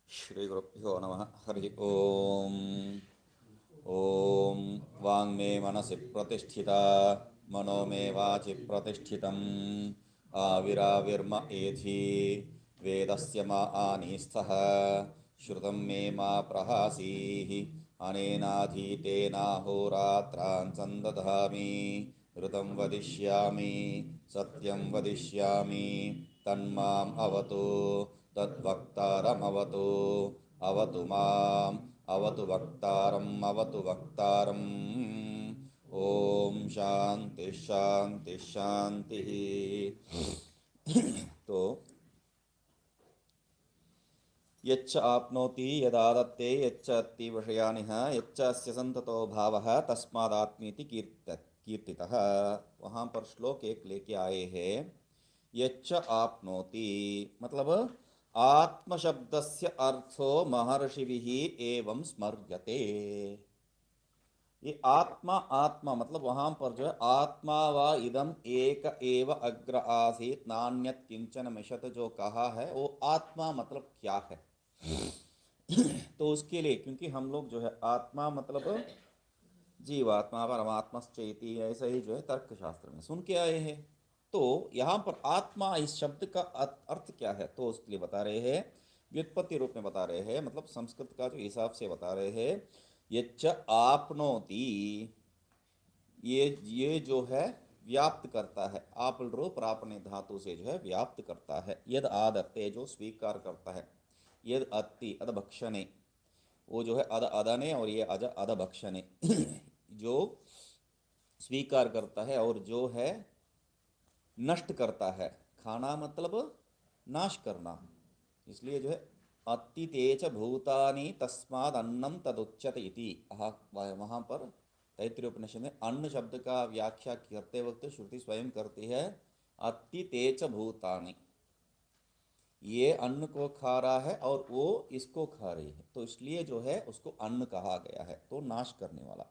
श्री गुरुभ्यो नमः। हरि ओम। ओम वांग मे मनसि प्रतिष्ठिता मनो मे वाचि प्रतिष्ठितम् आविराविर्म एधि वेदस्य मा आनीस्थः श्रुतं मे मा प्रहासीः अनेनाधीतेनाहोरात्रान् सन्दधामि ऋतं वदिष्यामि सत्यं वदिष्यामि तन्माम् अवतु तद्वक्तारमवतु अवतु माम् अवतु वक्तारम् अवतु वक्तारम्। ओम शांति शांति शांति। तो यच्च आपनोति यदादत्ते यच्च अत्ति विषयानिह यच्च अस्य संततो भावः तस्मादात्मीति कीर्तितः। वहाँ पर श्लोक एक लेके आए हैं। यच्च आपनोति मतलब आत्म शब्दस्य अर्थो महर्षिभिः एवं स्मर्यते। ये आत्मा आत्मा मतलब वहां पर जो है आत्मा व इदम एक एव अग्र आसीत नान्यत किंचन मिशत जो कहा है वो आत्मा मतलब क्या है। तो उसके लिए क्योंकि हम लोग जो है आत्मा मतलब जीवात्मा परमात्मश्चेति ऐसा ही जो है तर्क शास्त्र में सुन के आए हैं। तो यहाँ पर आत्मा इस शब्द का अर्थ क्या है तो उसके लिए बता रहे हैं, व्युत्पत्ति रूप में बता रहे हैं, मतलब संस्कृत का जो हिसाब से बता रहे हैं। यच्च आपनोति ये जो है व्याप्त करता है, आप रो प्रापने धातु से जो है व्याप्त करता है। यद आदत्ते जो स्वीकार करता है, यद अति अदभक्षणे वो जो है अद अदने और ये अज अदभक्षणे जो स्वीकार करता है और जो है नष्ट करता है। खाना मतलब नाश करना, इसलिए जो है अति तेज भूतानि तस्माद अन्नम तदुच्यते इति। वहाँ पर तैत्तिरीय उपनिषद में अन्न शब्द का व्याख्या करते वक्त श्रुति स्वयं करती है अति तेज भूतानि, ये अन्न को खा रहा है और वो इसको खा रही है, तो इसलिए जो है उसको अन्न कहा गया है, तो नाश करने वाला।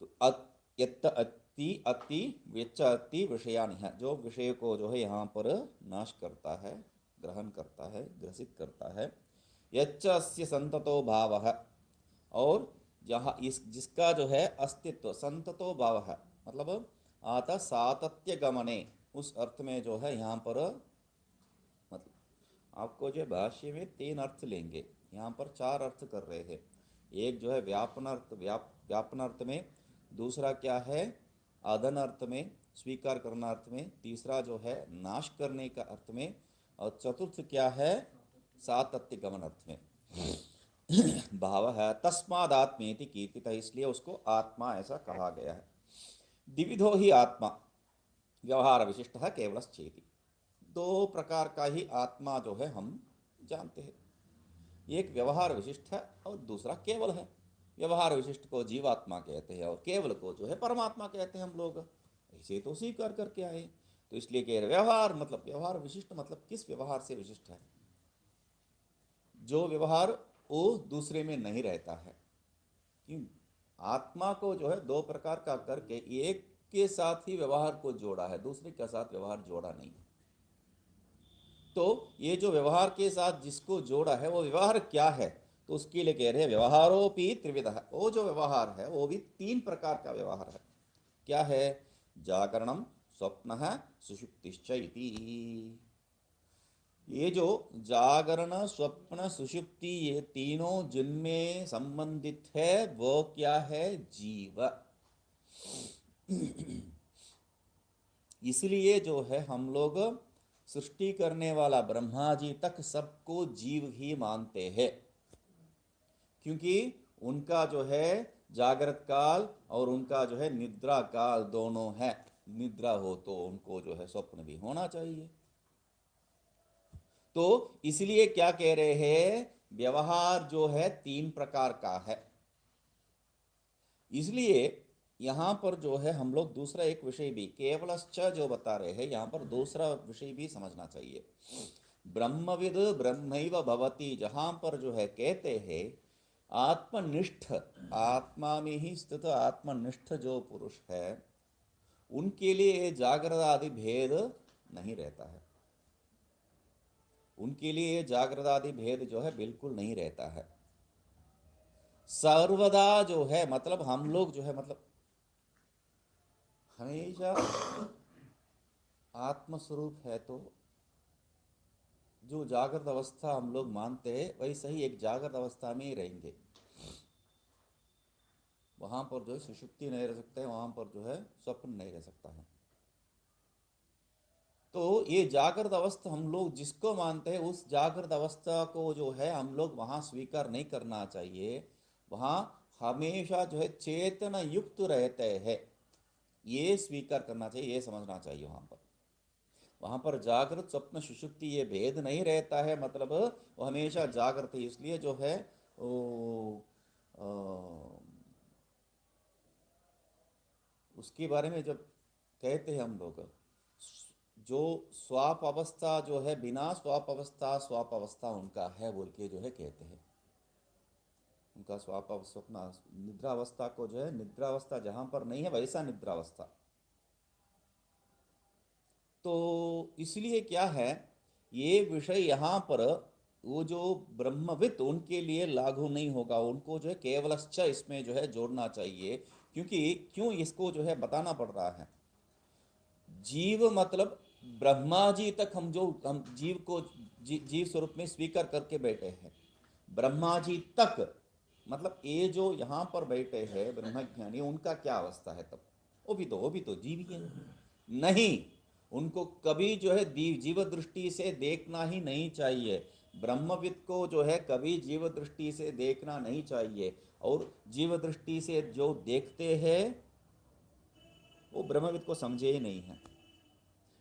तो यत्त अति अति व्यच अति विषयानि है, जो विषय को जो है यहाँ पर नाश करता है, ग्रहण करता है, ग्रसित करता है। यच्च अस्य संततो भाव है, और जहाँ इस जिसका जो है अस्तित्व संततो भाव है मतलब आता सातत्य गमने, उस अर्थ में जो है यहाँ पर मतलब आपको जो भाष्य में तीन अर्थ लेंगे, यहाँ पर चार अर्थ कर रहे हैं। एक जो है व्यापन अर्थ, व्यापन अर्थ में, दूसरा क्या है आदन अर्थ में, स्वीकार करना अर्थ में, तीसरा जो है नाश करने का अर्थ में, और चतुर्थ क्या है सातत्य गमन अर्थ में। भाव है तस्मादात्मेति कीर्तित, इसलिए उसको आत्मा ऐसा कहा गया है। द्विविधो ही आत्मा व्यवहार विशिष्ट है केवलश्चेति, दो प्रकार का ही आत्मा जो है हम जानते हैं, एक व्यवहार विशिष्ट है और दूसरा केवल है। व्यवहार विशिष्ट को जीवात्मा कहते हैं और केवल को जो है परमात्मा कहते हैं हम लोग, ऐसे तो स्वीकार करके आए। तो इसलिए कह रहे व्यवहार मतलब व्यवहार विशिष्ट मतलब किस व्यवहार से विशिष्ट है, जो व्यवहार वो दूसरे में नहीं रहता है। क्यों आत्मा को जो है दो प्रकार का करके एक के साथ ही व्यवहार को जोड़ा है, दूसरे के साथ व्यवहार जोड़ा नहीं। तो ये जो व्यवहार के साथ जिसको जोड़ा है वो व्यवहार क्या है, तो उसके लिए कह रहे हैं व्यवहारोपि त्रिविध है। वो जो व्यवहार है वो भी तीन प्रकार का व्यवहार है। क्या है, जागरणम स्वप्न सुषुप्तिश्च इति। ये जो जागरण स्वप्न सुषुप्ति ये तीनों जिनमें संबंधित है वो क्या है, जीव। इसलिए जो है हम लोग सृष्टि करने वाला ब्रह्मा जी तक सबको जीव ही मानते हैं, क्योंकि उनका जो है जागृत काल और उनका जो है निद्रा काल दोनों है। निद्रा हो तो उनको जो है स्वप्न भी होना चाहिए। तो इसलिए क्या कह रहे हैं, व्यवहार जो है तीन प्रकार का है। इसलिए यहां पर जो है हम लोग दूसरा एक विषय भी केवलश्च जो बता रहे हैं, यहां पर दूसरा विषय भी समझना चाहिए। ब्रह्मविद ब्रह्मैव भवति, जहां पर जो है कहते हैं आत्मनिष्ठ, आत्मा में ही स्थित आत्मनिष्ठ जो पुरुष है उनके लिए जागृत आदि भेद नहीं रहता है। उनके लिए ये जागृत आदि भेद जो है बिल्कुल नहीं रहता है। सर्वदा जो है मतलब हम लोग जो है मतलब हमेशा आत्मस्वरूप है, तो जो जागृत अवस्था हम लोग मानते हैं वैसे ही एक जागृत अवस्था में ही रहेंगे। वहां पर जो है सुषुप्ति नहीं रह सकता है, वहां पर जो है स्वप्न नहीं रह सकता है। तो ये जागृत अवस्था हम लोग जिसको मानते हैं उस जागृत अवस्था को जो है हम लोग वहां स्वीकार नहीं करना चाहिए। वहां हमेशा जो है चेतन युक्त रहते हैं, ये स्वीकार करना चाहिए, ये समझना चाहिए। वहां पर जागृत स्वप्न सुषुप्ति ये भेद नहीं रहता है, मतलब वो हमेशा जागृत है। इसलिए जो है वो उसके बारे में जब कहते हैं हम लोग, जो स्वाप अवस्था जो है बिना स्वाप अवस्था स्वाप अवस्था उनका है बोल के जो है कहते हैं। उनका स्वाप स्वप्न निद्रा अवस्था को जो है निद्रा अवस्था जहां पर नहीं है वैसा निद्रा अवस्था। तो इसलिए क्या है, ये विषय यहाँ पर वो जो ब्रह्मविद उनके लिए लागू नहीं होगा, उनको जो है केवलश्च इसमें जो है जोड़ना चाहिए। क्योंकि क्यों इसको जो है बताना पड़ रहा है। जीव मतलब ब्रह्मा जी तक हम जीव को जीव स्वरूप में स्वीकार करके बैठे हैं। ब्रह्मा जी तक मतलब ये जो यहाँ पर बैठे हैं ब्रह्मज्ञानी, उनका क्या अवस्था है तब? वो भी तो जीव ही है। नहीं, उनको कभी जो है जीव दृष्टि से देखना ही नहीं चाहिए। ब्रह्मविद को जो है कभी जीव दृष्टि से देखना नहीं चाहिए। और जीव दृष्टि से जो देखते हैं वो ब्रह्मविद को समझे ही नहीं है।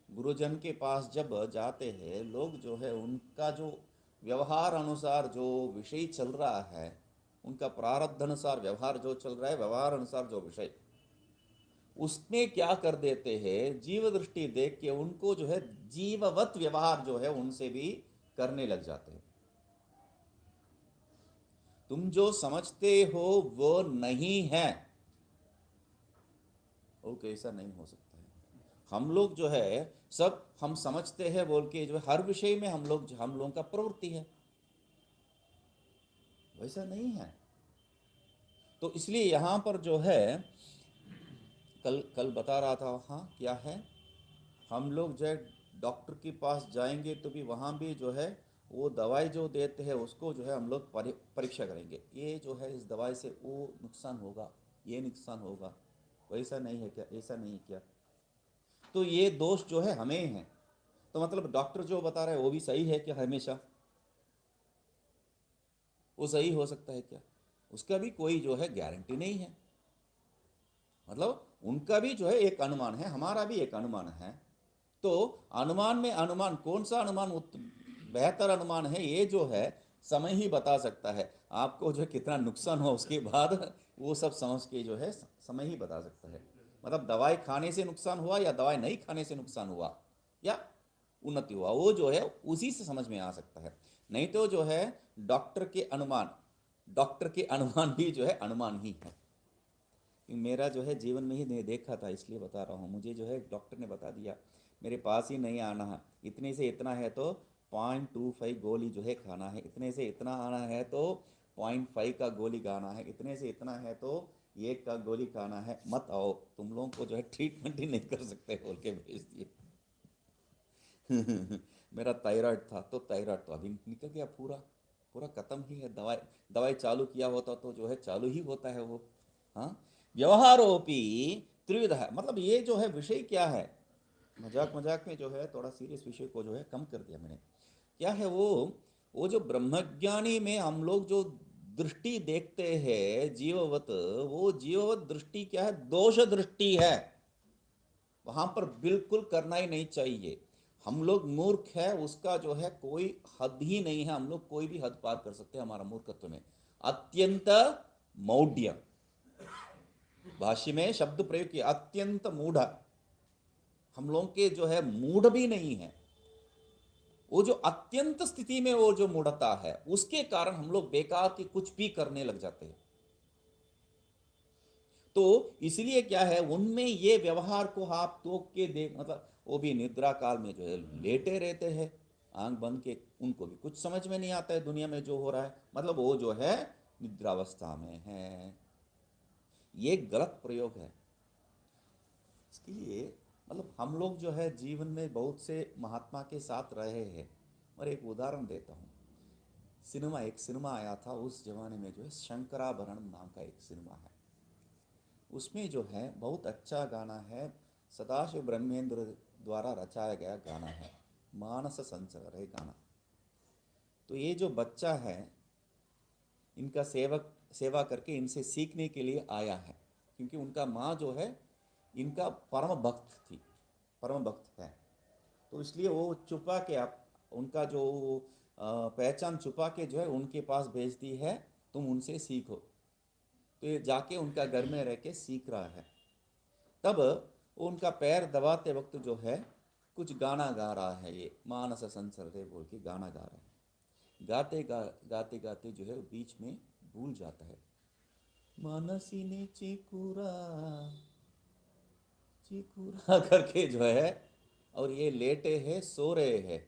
गुरुजन के पास जब जाते हैं लोग जो है, उनका जो व्यवहार अनुसार जो विषय चल रहा है, उनका प्रारब्ध अनुसार व्यवहार जो चल रहा है, व्यवहार अनुसार जो विषय, उसमें क्या कर देते हैं, जीव दृष्टि देख के उनको जो है जीववत व्यवहार जो है उनसे भी करने लग जाते हैं। तुम जो समझते हो वो नहीं है, वो कैसा नहीं हो सकता है। हम लोग जो है सब हम समझते हैं बोल के जो है हर विषय में हम लोगों का प्रवृत्ति है, वैसा नहीं है। तो इसलिए यहां पर जो है कल कल बता रहा था, हाँ क्या है, हम लोग जो है डॉक्टर के पास जाएंगे तो भी वहाँ भी जो है वो दवाई जो देते हैं उसको जो है हम लोग परीक्षा करेंगे, ये जो है इस दवाई से वो नुकसान होगा, ये नुकसान होगा। वैसा नहीं है क्या? ऐसा नहीं है क्या? तो ये दोष जो है हमें है। तो मतलब डॉक्टर जो बता रहा है वो भी सही है क्या? हमेशा वो सही हो सकता है क्या? उसका भी कोई जो है गारंटी नहीं है। मतलब उनका भी जो है एक अनुमान है, हमारा भी एक अनुमान है। तो अनुमान में अनुमान कौन सा अनुमान बेहतर अनुमान है, ये जो है समय ही बता सकता है। आपको जो कितना नुकसान हो उसके बाद वो सब समझ के जो है समय ही बता सकता है। मतलब दवाई खाने से नुकसान हुआ या दवाई नहीं खाने से नुकसान हुआ या उन्नति हुआ, वो जो है उसी से समझ में आ सकता है। नहीं तो जो है डॉक्टर के अनुमान डॉक्टर के अनुमान भी जो है अनुमान ही है। मेरा जो है जीवन में ही नहीं देखा था इसलिए बता रहा हूँ। मुझे जो है डॉक्टर ने बता दिया मेरे पास ही नहीं आना है, इतने से इतना है तो 0.25 गोली जो है खाना है, इतने से इतना आना है तो 0.5 का गोली खाना है, इतने से इतना है तो 1 का गोली खाना है, मत आओ, तुम लोगों को जो है ट्रीटमेंट ही नहीं कर सकते बोल के भेज दिए। मेरा थायराइड था तो थायराइड तो अभी निकल गया, पूरा पूरा खत्म ही है। दवाई दवाई चालू किया होता तो जो है चालू ही होता है वो। हाँ, व्यवहारोपी त्रिविध है। मतलब ये जो है विषय क्या है, मजाक मजाक में जो है थोड़ा सीरियस विषय को जो है कम कर दिया मैंने। क्या है वो जो ब्रह्मज्ञानी में हम लोग जो दृष्टि देखते हैं जीववत, वो जीववत दृष्टि क्या है? दोष दृष्टि है। वहां पर बिल्कुल करना ही नहीं चाहिए। हम लोग मूर्ख है, उसका जो है कोई हद ही नहीं है। हम लोग कोई भी हद पार कर सकते हैं हमारा मूर्खत्व में। अत्यंत मौढ़, भाष्य में शब्द प्रयोग किया अत्यंत मूढ़। हम लोग के जो है मूढ़ भी नहीं है, वो जो अत्यंत स्थिति में वो जो मूढ़ता है उसके कारण हम लोग बेकार की कुछ भी करने लग जाते हैं। तो इसलिए क्या है, उनमें ये व्यवहार को आप तोक के देख, मतलब वो भी निद्रा काल में जो है लेटे रहते हैं, आंख बंद के उनको भी कुछ समझ में नहीं आता है दुनिया में जो हो रहा है, मतलब वो जो है निद्रावस्था में है। ये गलत प्रयोग है। इसके लिए मतलब हम लोग जो है जीवन में बहुत से महात्मा के साथ रहे हैं। और एक उदाहरण देता हूँ। एक सिनेमा आया था उस जमाने में, जो है शंकराभरणम नाम का एक सिनेमा है। उसमें जो है बहुत अच्छा गाना है, सदाशिव ब्रह्मेंद्र द्वारा रचाया गया गाना है, मानस संचर है गाना। तो ये जो बच्चा है, इनका सेवा करके इनसे सीखने के लिए आया है, क्योंकि उनका माँ जो है इनका परम भक्त थी, परम भक्त है। तो इसलिए वो छुपा के आप उनका जो पहचान छुपा के जो है उनके पास भेजती है, तुम उनसे सीखो। तो ये जाके उनका घर में रह के सीख रहा है। तब वो उनका पैर दबाते वक्त जो है कुछ गाना गा रहा है, ये मानस संसर्गे बोल के गाना गा रहा है। गाते गाते जो है बीच में भूल जाता है, मानसी ने चिकुरा चिकुरा करके जो है, और ये लेटे हैं सो रहे हैं,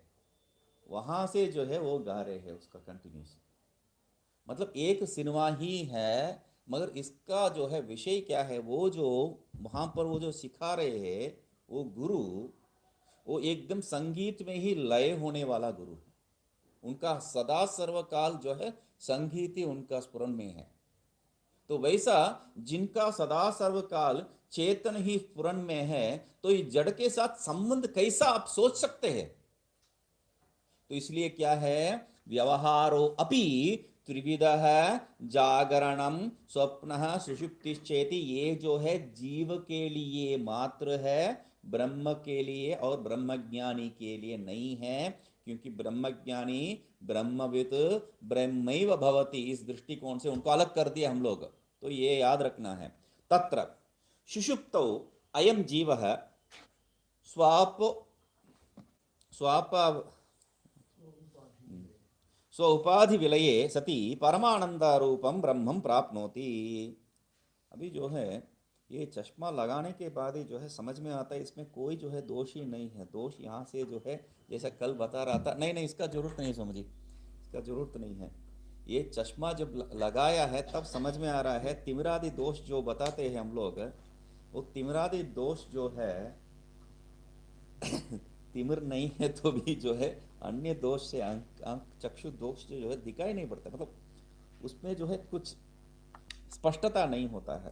वहां से जो है वो गा रहे हैं उसका कंटिन्यूस। मतलब एक सिनेमा ही है, मगर इसका जो है विषय क्या है, वो जो वहां पर वो जो सिखा रहे हैं वो गुरु, वो एकदम संगीत में ही लय होने वाला गुरु है। उनका सदा सर्वकाल जो है संगीत ही उनका स्फुरन में है। तो वैसा जिनका सदा सर्वकाल चेतन ही स्फुरन में है, तो इस जड़ के साथ संबंध कैसा आप सोच सकते हैं। तो इसलिए क्या है, व्यवहारो अपि त्रिविधः जागरणम स्वप्नः सुषुप्तिश्चेति, ये जो है जीव के लिए मात्र है, ब्रह्म के लिए और ब्रह्मज्ञानी के लिए नहीं है। क्योंकि ब्रह्मज्ञानी ब्रह्मविद ब्रह्मैव भवति, इस दृष्टिकोण से उनको अलग कर दिया हम लोग। तो ये याद रखना है। तत्र सुषुप्तौ अयम जीवः स्वाप स्वाप स्व उपाधि विलये सति परमानंदारूपम ब्रह्मम प्राप्नोति। अभी जो है ये चश्मा लगाने के बाद ही जो है समझ में आता है, इसमें कोई जो है दोष ही नहीं है। दोष यहाँ से जो है, जैसा कल बता रहा था, नहीं इसका जरूरत नहीं, समझी, इसका जरूरत नहीं है। ये चश्मा जब लगाया है तब समझ में आ रहा है। तिमिरादि दोष जो बताते हैं हम लोग, वो तिमिरादि दोष जो है तिमिर नहीं है तो भी जो है अन्य दोष से आंख चक्षु दोष जो है दिखाई नहीं पड़ता, मतलब उसमें जो है कुछ स्पष्टता नहीं होता है।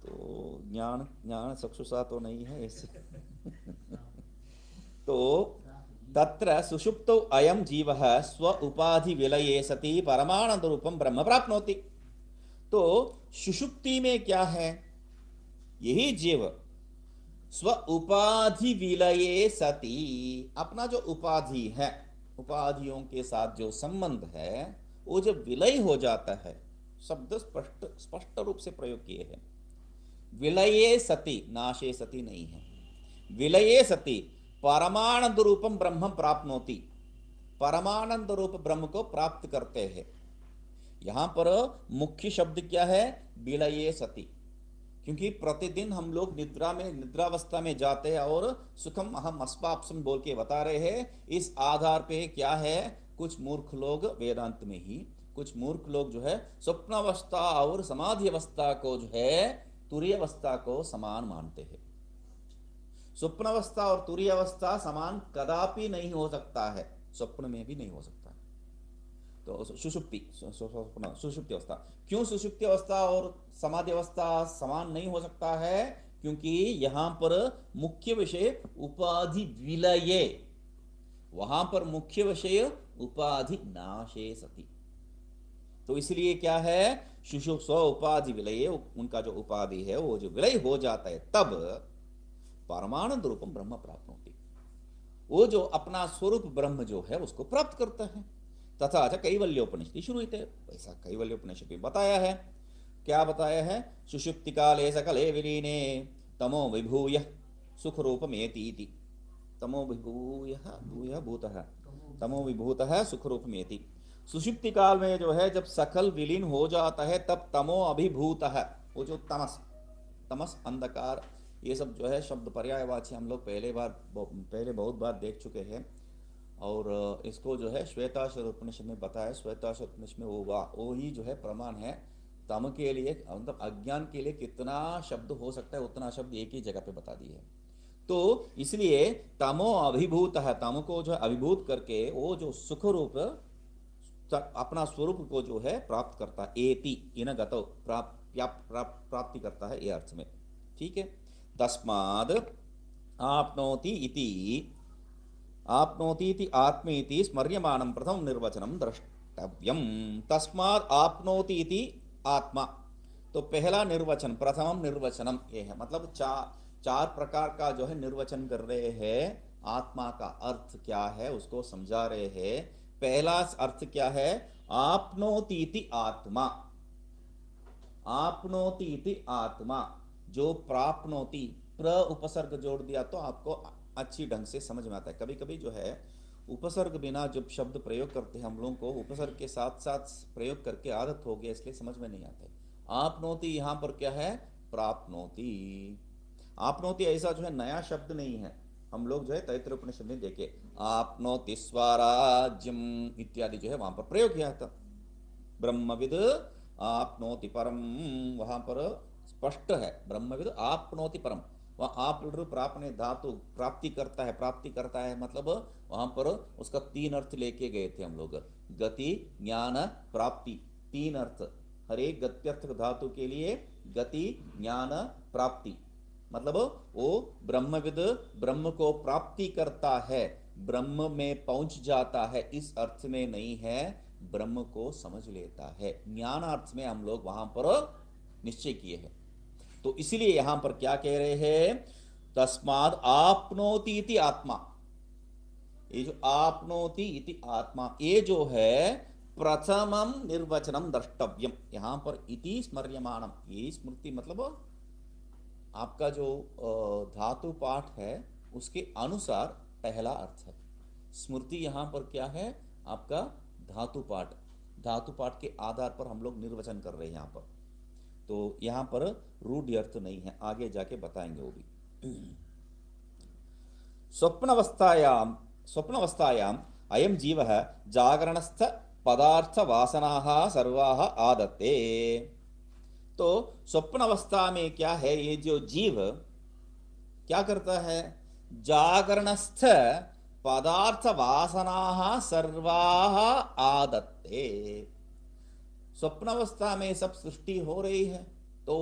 तो ज्ञान चक्षुषा तो नहीं है ऐसे तो तत्र सुषुप्तो अयम जीवः स्व उपाधि विलये सति परमानंद रूपम ब्रह्म प्राप्नोति। तो सुषुप्ति में क्या है, यही जीव स्व उपाधि विलये सति, अपना जो उपाधि है, उपाधियों के साथ जो संबंध है, वो जब विलय हो जाता है, शब्द स्पष्ट रूप से प्रयोग किए हैं। विलये सति, नाशे सति नहीं है, विलये सति परमानंद रूपम ब्रह्म प्राप्नोति, परमानंद रूप ब्रह्म को प्राप्त करते हैं। यहां पर मुख्य शब्द क्या है, विलये सति। क्योंकि प्रतिदिन हम लोग निद्रावस्था में जाते हैं और सुखम अहम अस्माप्सम बोल के बता रहे हैं। इस आधार पे क्या है, कुछ मूर्ख लोग वेदांत में ही, कुछ मूर्ख लोग जो है स्वप्नावस्था और समाधि अवस्था को जो है तुरीय अवस्था को समान मानते हैं। स्वप्नावस्था और तुरीय अवस्था समान कदापि नहीं हो सकता है, स्वप्न में भी नहीं हो सकता। तो सुषुप्ति अवस्था, क्यों सुषुप्ति अवस्था और समाधि अवस्था समान नहीं हो सकता है, क्योंकि यहां पर मुख्य विषय उपाधि विलये, वहां पर मुख्य विषय उपाधि नाशे सति। तो इसलिए क्या है, सुषुप्त स्व उपाधि विलये, उनका जो उपाधि है वो जो विलय हो जाता है, तब परमानंद रूपम ब्रह्म प्राप्त होती, वो जो अपना स्वरूप ब्रह्म जो है उसको प्राप्त करता है। तथा कैवल्योपनिषद शुरू हुई थे, वैसा कैवल्योपनिषद में बताया है। क्या बताया है, सुषुप्ति काले सकले विलीने तमो विभूय सुख रूपमेति, तमो विभूय भूय भूतः तमो विभूतः सुख रूपमेति। सुषुप्ति काल में जो है जब सकल विलीन हो जाता है, तब तमो अभिभूत है, वो जो तमस अंधकार, ये सब जो है शब्द पर्यायवाची हम लोग पहले बहुत बार देख चुके हैं। और इसको जो है श्वेताश्वर उपनिषद में बताया। श्वेताश्वर उपनिषद में वो ही जो है प्रमाण है। तम के लिए मतलब अज्ञान के लिए कितना शब्द हो सकता है उतना शब्द एक ही जगह पे बता दिए है। तो इसलिए तमो अभिभूत है, तम को जो है अभिभूत करके वो जो सुख रूप अपना स्वरूप को जो है प्राप्त करता है। एति इन गतो प्राप्ति करता है ये अर्थ में। ठीक है। तस्माद आपनोति इति, आपनोति इति आत्मेति स्मर्यमाणं प्रथम निर्वचनम द्रष्टव्यम। तस्माद आपनोति इति आत्मा, तो पहला निर्वचन प्रथम निर्वचनम ये है, मतलब चार प्रकार का जो है निर्वचन कर रहे हैं। आत्मा का अर्थ क्या है उसको समझा रहे हैं। पहला अर्थ क्या है? आपनोति इति आत्मा। आपनोति इति आत्मा, जो प्राप्नोति, प्र उपसर्ग जोड़ दिया तो आपको अच्छी ढंग से समझ में आता है। कभी कभी जो है उपसर्ग बिना जब शब्द प्रयोग करते हैं हम लोगों को उपसर्ग के साथ साथ प्रयोग करके आदत हो गया, इसलिए समझ में नहीं आता है। आपनोति यहाँ पर क्या है? प्राप्नोति। आपनोति ऐसा जो है नया शब्द नहीं है। हम लोग जो है तैत्तिरीय उपनिषद में देखे आपनोति स्वराज्यम इत्यादि जो है वहां पर प्रयोग किया था। ब्रह्मविद आपनोति परम, वहां पर स्पष्ट है ब्रह्मविद आपनोति परम। वहां आप प्रापने धातु प्राप्ति करता है मतलब वहां पर उसका तीन अर्थ लेके गए थे हम लोग। गति ज्ञान प्राप्ति, तीन अर्थ। हर एक गत्यर्थ धातु के लिए गति ज्ञान प्राप्ति, मतलब वो ब्रह्मविद ब्रह्म को प्राप्ति करता है, ब्रह्म में पहुंच जाता है, इस अर्थ में नहीं है ब्रह्म को समझ लेता है। ज्ञान अर्थ में हम लोग वहां पर निश्चय किए हैं। तो इसलिए यहां पर क्या कह रहे हैं? तस्माद आपनोति इति आत्मा। ये जो आपनोति इति आत्मा ये जो है प्रथमम निर्वचनम द्रष्टव्यम। यहां पर इति स्मर्यमाणम, ये स्मृति मतलब आपका जो धातु पाठ है उसके अनुसार पहला अर्थ है। स्मृति यहां पर क्या है? आपका धातु पाठ। धातु पाठ के आधार पर हम लोग निर्वचन कर रहे हैं यहां पर। तो यहां पर रूढ़ अर्थ नहीं है, आगे जाके बताएंगे वो भी। स्वप्नावस्थायाम अयम जीवः जागरणस्थ पदार्थ वासनाः सर्वाः आदत्ते। तो स्वप्न अवस्था में क्या है? ये जो जीव क्या करता है? जागरणस्थ पदार्थ वासनाः सर्वाः आदत्ते। स्वप्न अवस्था में सब सृष्टि हो रही है, तो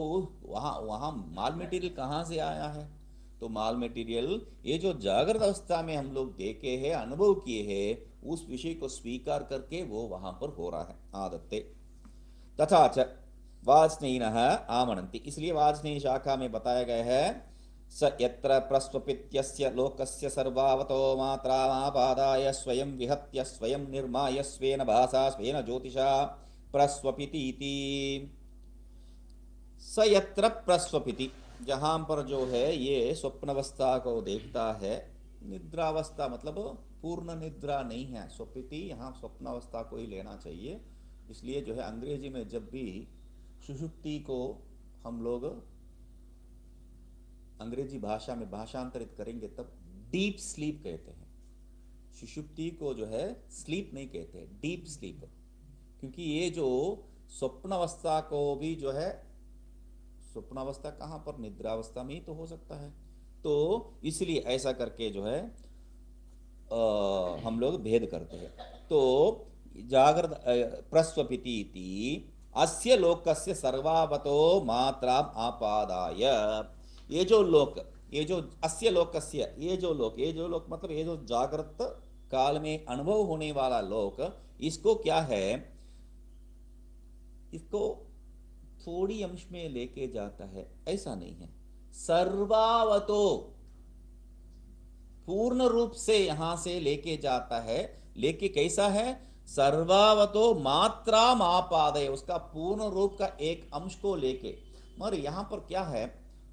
वहां वहां माल मटेरियल कहां से आया है? तो माल मटेरियल ये जो जागृत अवस्था में हम लोग देखे हैं, अनुभव किए हैं, उस विषय को स्वीकार करके वो वहां पर हो रहा है। आदत्ते तथा च वाजस्नेयिनः आमनन्ति, इसलिए वाजस्नेयी शाखा में बताया गया है स यत्र प्रस्वपित्यस्य लोकस्य सर्वावतो मात्रामापादाय स्वयं विहत्य स्वयं निर्माय स्वेन भासा स्वेन ज्योतिषा प्रस्वपिति इति। स यत्र प्रस्वपिति, जहां पर जो है ये स्वप्नावस्था को देखता है। निद्रावस्था मतलब पूर्ण निद्रा नहीं है, स्वपिति यहाँ स्वप्नावस्था को ही लेना चाहिए। इसलिए जो है अंग्रेजी में जब भी सुषुप्ति को हम लोग अंग्रेजी भाषा में भाषांतरित करेंगे तब डीप स्लीप कहते हैं। सुषुप्ति को जो है स्लीप नहीं कहते, डीप स्लीप, क्योंकि ये जो स्वप्नावस्था को भी जो है, स्वप्नावस्था कहाँ पर? निद्रावस्था में ही तो हो सकता है। तो इसलिए ऐसा करके जो है हम लोग भेद करते हैं। तो जागृत प्रस्वपिति इति अस्य लोकस्य सर्वावतो मात्राम आपादाय। ये जो लोक, ये जो अस्य लोकस्य, ये जो लोक मतलब ये जो जागृत काल में अनुभव होने वाला लोक, इसको क्या है? इसको थोड़ी अंश में लेके जाता है, ऐसा नहीं है। सर्वावतो पूर्ण रूप से यहां से लेके जाता है। लेके कैसा है? सर्वावतो मात्रा मापादय, उसका पूर्ण रूप का एक अंश को लेके। मगर यहां पर क्या है?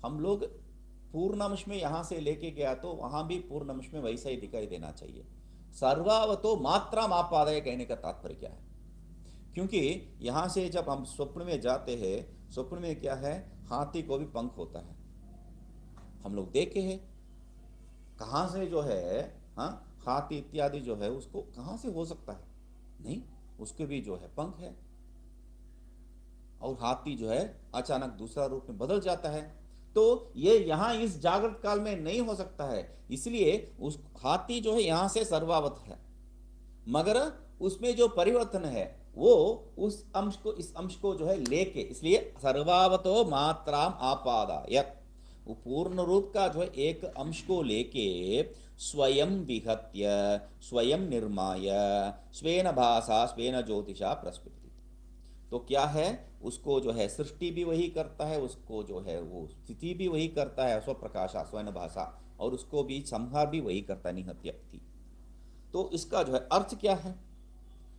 हम लोग पूर्ण अंश में यहां से लेके गया तो वहां भी पूर्ण अंश में वैसा ही दिखाई देना चाहिए। सर्वावतो मात्रा मापादय कहने का तात्पर्य क्या है? क्योंकि यहां से जब हम स्वप्न में जाते हैं, स्वप्न में क्या है? हाथी को भी पंख होता है, हम लोग देखे हैं। कहां से जो है, हाँ, हाथी इत्यादि जो है उसको कहाँ से हो सकता है? नहीं, उसके भी जो है पंख है, और हाथी जो है अचानक दूसरा रूप में बदल जाता है। तो ये यहाँ इस जागृत काल में नहीं हो सकता है, इसलिए उस हाथी जो है यहाँ से सर्वावत है, मगर उसमें जो परिवर्तन है वो उस अंश को, इस अंश को जो है लेके, इसलिए सर्वावतो मात्राम आपादाय, वो पूर्ण रूप का जो है एक अंश को लेके स्वयं विहत्य स्वयं निर्माय स्वेन भाषा स्वेन ज्योतिषा प्रस्फुटित। तो क्या है, उसको जो है सृष्टि भी वही करता है, उसको जो है वो स्थिति भी वही करता है, स्वप्रकाशा स्वयं भाषा, और उसको भी संहार भी वही करता है, निहत्य थी। तो इसका जो है अर्थ क्या है?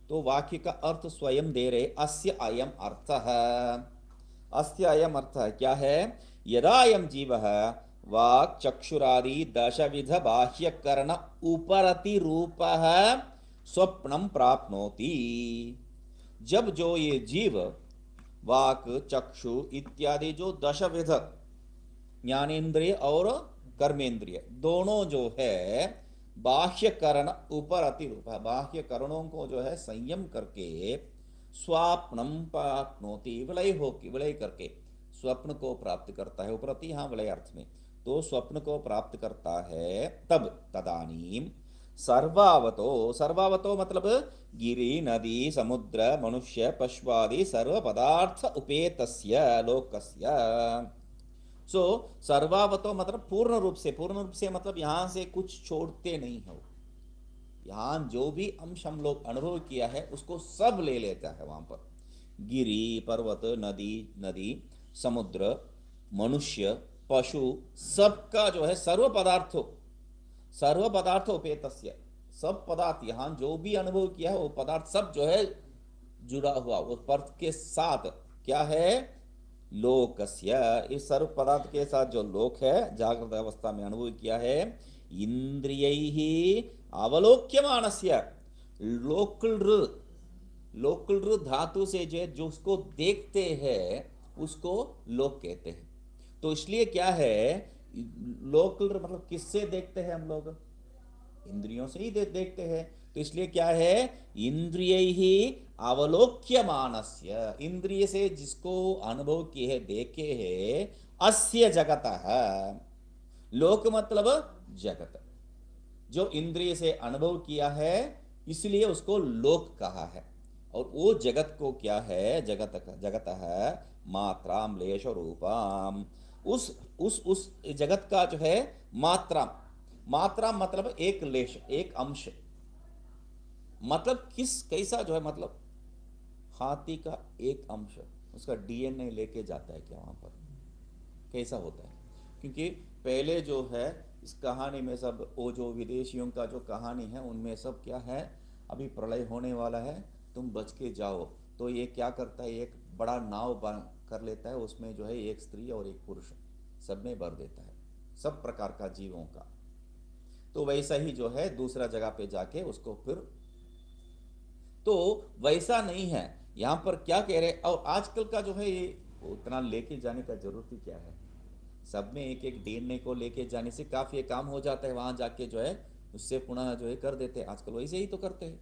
तो वाक्य का अर्थ स्वयं दे रहे, अस्य अयम अर्थ है। अस्य अयम अर्थ क्या है? यदा अयम जीव वाक् चक्षुरादि दशविध बाह्य करण उपरति रूप स्वप्नम प्राप्नोति। जब जो ये जीव वाक चक्षु इत्यादि जो दशविध ज्ञानेन्द्रिय और कर्मेंद्रिय दोनों जो है बाह्य करण ऊपर अति रूप है, बाह्य करणों को जो है संयम करके स्वप्नम प्राप्नोति, विलय करके स्वप्न को प्राप्त करता है। उपरति यहाँ विलय अर्थ में, तो स्वप्न को प्राप्त करता है, तब तदानीम सर्वावतो, सर्वावतो मतलब गिरि नदी समुद्र मनुष्य पश्वादि सर्व पदार्थ उपेतस्य लोकस्य। सो सर्वावतो मतलब पूर्ण रूप से, पूर्ण रूप से मतलब यहां से कुछ छोड़ते नहीं हो, यहां जो भी अंश हम लोग अनुभव किया है उसको सब ले लेता है वहां पर। गिरि पर्वत नदी, नदी समुद्र मनुष्य पशु सबका जो है सर्व पदार्थ उपेतस्य, सब पदार्थ यहां जो भी अनुभव किया है वो पदार्थ सब जो है जुड़ा हुआ उस पर्थ के साथ क्या है, लोकस्य, इस सर्व पदार्थ के साथ जो लोक है जागृत अवस्था में अनुभव किया है, इंद्रियैः अवलोक्यमानस्य, लोकल धातु से जो उसको देखते हैं उसको लोक कहते हैं। तो इसलिए क्या है, लोकल मतलब किससे देखते हैं हम लोग? इंद्रियों से ही देखते हैं। तो इसलिए क्या है, इंद्रियैहि अवलोक्यमानस्य, इंद्रिय से जिसको अनुभव किए है देखे है, अस्य जगतः, लोक मतलब जगत, जो इंद्रिय से अनुभव किया है इसलिए उसको लोक कहा है। और वो जगत को क्या है, जगत है मात्राम लेश रूपाम, उस जगत का जो है मात्रा मतलब एक लेश, एक अंश, मतलब कैसा जो है, मतलब हाथी का एक अंश उसका डीएनए लेके जाता है क्या वहां पर, कैसा होता है? क्योंकि पहले जो है इस कहानी में सब वो जो विदेशियों का जो कहानी है उनमें सब क्या है, अभी प्रलय होने वाला है तुम बच के जाओ, तो ये क्या करता है, एक बड़ा नाव कर लेता है, उसमें जो है एक स्त्री और एक पुरुष सब में भर देता है, सब प्रकार का जीवों का। तो वैसा ही जो है दूसरा जगह पे जाके उसको फिर, तो वैसा नहीं है यहाँ पर क्या कह रहे। और आजकल का जो है ये उतना लेके जाने का जरूरत ही क्या है, सब में एक एक डीएनए को लेके जाने से काफी काम हो जाता है, वहां जाके जो है उससे पुनः जो है कर देते हैं, आजकल वैसे ही तो करते हैं।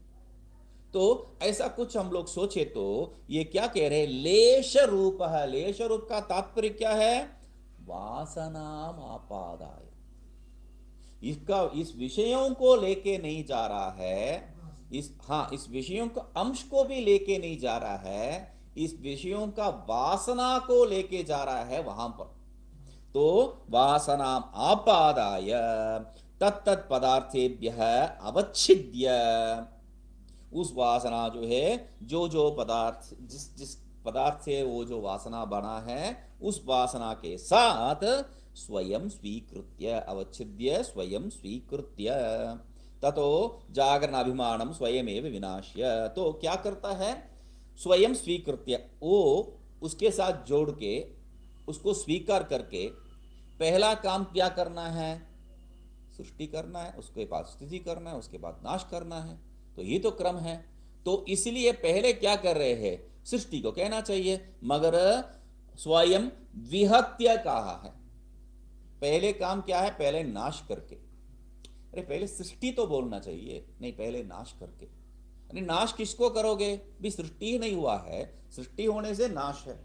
तो ऐसा कुछ हम लोग सोचे तो ये क्या कह रहे हैं, लेश रूप है। लेश रूप का तात्पर्य क्या है, वासनाम आपादाय, इसका इस विषयों को लेके नहीं जा रहा है, इस विषयों का अंश को भी लेके नहीं जा रहा है, इस विषयों का वासना को लेके जा रहा है वहां पर। तो वासनाम आपादाय तत्त पदार्थेभ्यः अवच्छिद्य, उस वासना जो है जो पदार्थ जिस पदार्थ से वो जो वासना बना है उस वासना के साथ स्वयं स्वीकृत्य, अवच्छिद्य स्वयं स्वीकृत्य, ततो जागरण अभिमानम स्वयमेव विनाश्य। तो क्या करता है, स्वयं स्वीकृत्य, वो उसके साथ जोड़ के उसको स्वीकार करके, पहला काम क्या करना है, सृष्टि करना है, उसके बाद स्थिति करना है, उसके बाद नाश करना है, तो ये तो क्रम है। तो इसलिए पहले क्या कर रहे हैं, सृष्टि को कहना चाहिए, मगर स्वयं विहत्य कहा है। पहले काम क्या है, पहले नाश करके, अरे पहले सृष्टि तो बोलना चाहिए, नहीं पहले नाश करके। अरे नाश किसको करोगे, भी सृष्टि ही नहीं हुआ है, सृष्टि होने से नाश है,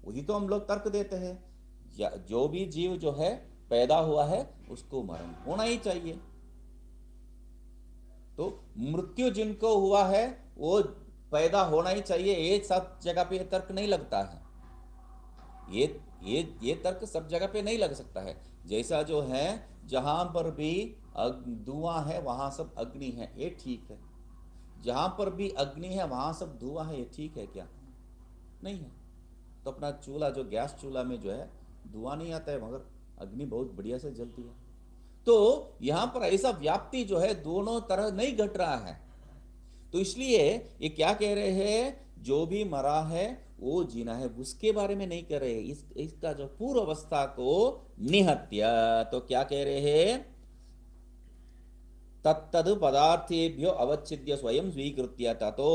वही तो हम लोग तर्क देते हैं। या जो भी जीव जो है पैदा हुआ है उसको मरण होना ही चाहिए। तो मृत्यु जिनको हुआ है वो पैदा होना ही चाहिए, एक सब जगह पे तर्क नहीं लगता है। ये तर्क सब जगह पे नहीं लग सकता है। जैसा जो है जहां पर भी धुआं है वहां सब अग्नि है, ये ठीक है। जहां पर भी अग्नि है वहां सब धुआं है, ये ठीक है क्या? नहीं है। तो अपना चूल्हा जो गैस चूल्हा में जो है धुआं नहीं आता है, मगर अग्नि बहुत बढ़िया से जलती है। तो यहां पर ऐसा व्याप्ति जो है दोनों तरह नहीं घट रहा है। तो इसलिए ये क्या कह रहे हैं, जो भी मरा है वो जीना है, उसके बारे में नहीं कह रहे। इसका जो पूर्व अवस्था को निहत्य, तो क्या कह रहे हैं, तत्तद पदार्थेभ्यो अवच्छिद्य स्वयं स्वीकृत्य, ततो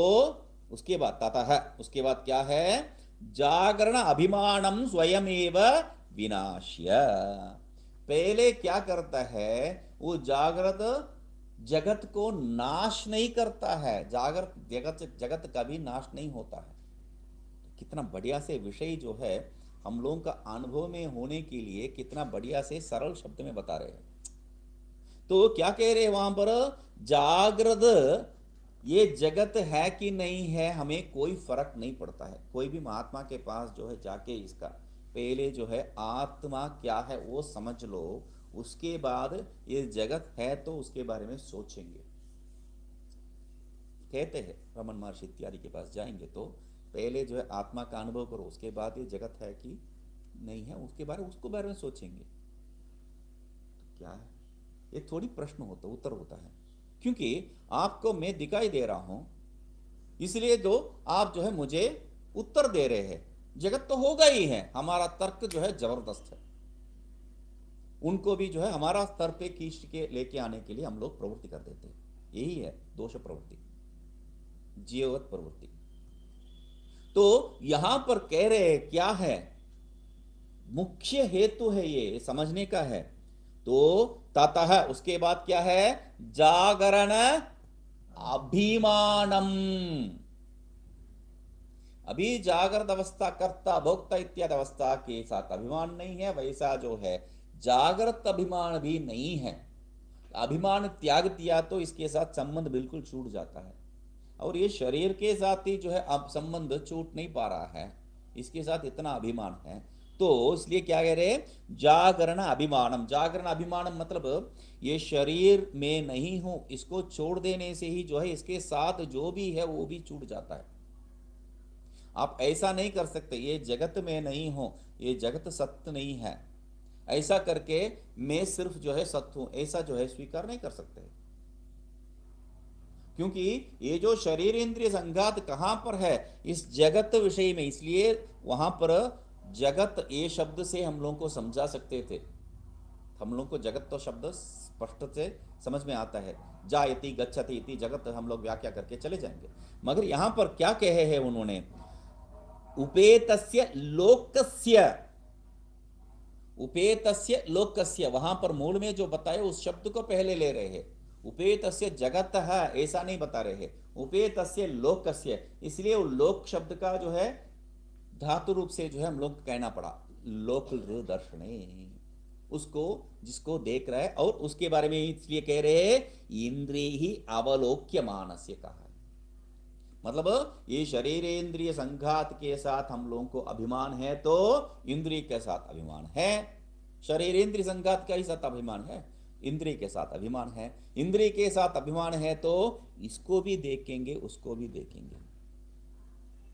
उसके बाद ततः उसके बाद क्या है, जागरण अभिमानम स्वयमेव विनाश्य। पहले क्या करता है, वो जागृत जगत को नाश नहीं करता है, जागृत जगत का भी नाश नहीं होता है। कितना बढ़िया से विषय जो है हम लोगों का अनुभव में होने के लिए कितना बढ़िया से सरल शब्द में बता रहे हैं। तो क्या कह रहे हैं वहां पर, जागृत ये जगत है कि नहीं है हमें कोई फर्क नहीं पड़ता है। कोई भी महात्मा के पास जो है जाके इसका पहले जो है आत्मा क्या है वो समझ लो, उसके बाद ये जगत है तो उसके बारे में सोचेंगे। कहते हैं रमन महर्षि इत्यादि के पास जाएंगे तो पहले जो है आत्मा का अनुभव करो, उसके बाद ये जगत है कि नहीं है उसको बारे में सोचेंगे। तो क्या है, ये थोड़ी प्रश्न होता उत्तर होता है, क्योंकि आपको मैं दिखाई दे रहा हूं इसलिए तो आप जो है मुझे उत्तर दे रहे हैं। जगत तो होगा ही है, हमारा तर्क जो है जबरदस्त है। उनको भी जो है हमारा स्तर पे खींच के लेके आने के लिए हम लोग प्रवृत्ति कर देते हैं। यही है दोष प्रवृत्ति, जीववत प्रवृत्ति। तो यहां पर कह रहे क्या है, मुख्य हेतु है ये समझने का है। तो ततः उसके बाद क्या है, जागरण अभिमानम। अभी जागृत अवस्था कर्ता भोक्ता इत्यादि अवस्था के साथ अभिमान नहीं है, वैसा जो है जागृत अभिमान भी नहीं है। अभिमान त्याग दिया तो इसके साथ संबंध बिल्कुल छूट जाता है, और ये शरीर के साथ ही जो है अब संबंध छूट नहीं पा रहा है, इसके साथ इतना अभिमान है। तो इसलिए क्या कह रहे, जागरण अभिमानम। जागरण अभिमानम मतलब ये शरीर में नहीं हूं, इसको छोड़ देने से ही जो है इसके साथ जो भी है वो भी छूट जाता है। आप ऐसा नहीं कर सकते ये जगत में नहीं हो, ये जगत सत्य नहीं है, ऐसा करके मैं सिर्फ जो है सत्य हूं, ऐसा जो है स्वीकार नहीं कर सकते। क्योंकि ये जो शरीर इंद्रिय संघात कहां पर है, इस जगत विषय में, इसलिए वहां पर जगत ये शब्द से हम लोगों को समझा सकते थे। हम लोग को जगत तो शब्द स्पष्ट से समझ में आता है, जायति गच्छति इति जगत हम लोग व्याख्या करके चले जाएंगे। मगर यहां पर क्या कहे हैं उन्होंने, उपेतस्य लोकस्य, उपेतस्य लोकस्य, वहां पर मूल में जो बताए उस शब्द को पहले ले रहे हैं। उपेतस्य जगत है ऐसा नहीं बता रहे हैं, उपेतस्य लोकस्य, इसलिए वो लोक शब्द का जो है धातु रूप से जो है हम लोग कहना पड़ा, लोक दर्शने, उसको जिसको देख रहा है। और उसके बारे में इसलिए कह रहे हैं इंद्रिय ही अवलोक्य मानस्य कहा है, मतलब ये शरीर इंद्रिय संघात के साथ हम लोगों को अभिमान है तो इंद्रिय के साथ अभिमान है, शरीर इंद्रिय संघात का ही साथ अभिमान है, इंद्रिय के साथ अभिमान है, इंद्रिय के साथ अभिमान है तो इसको भी देखेंगे उसको भी देखेंगे,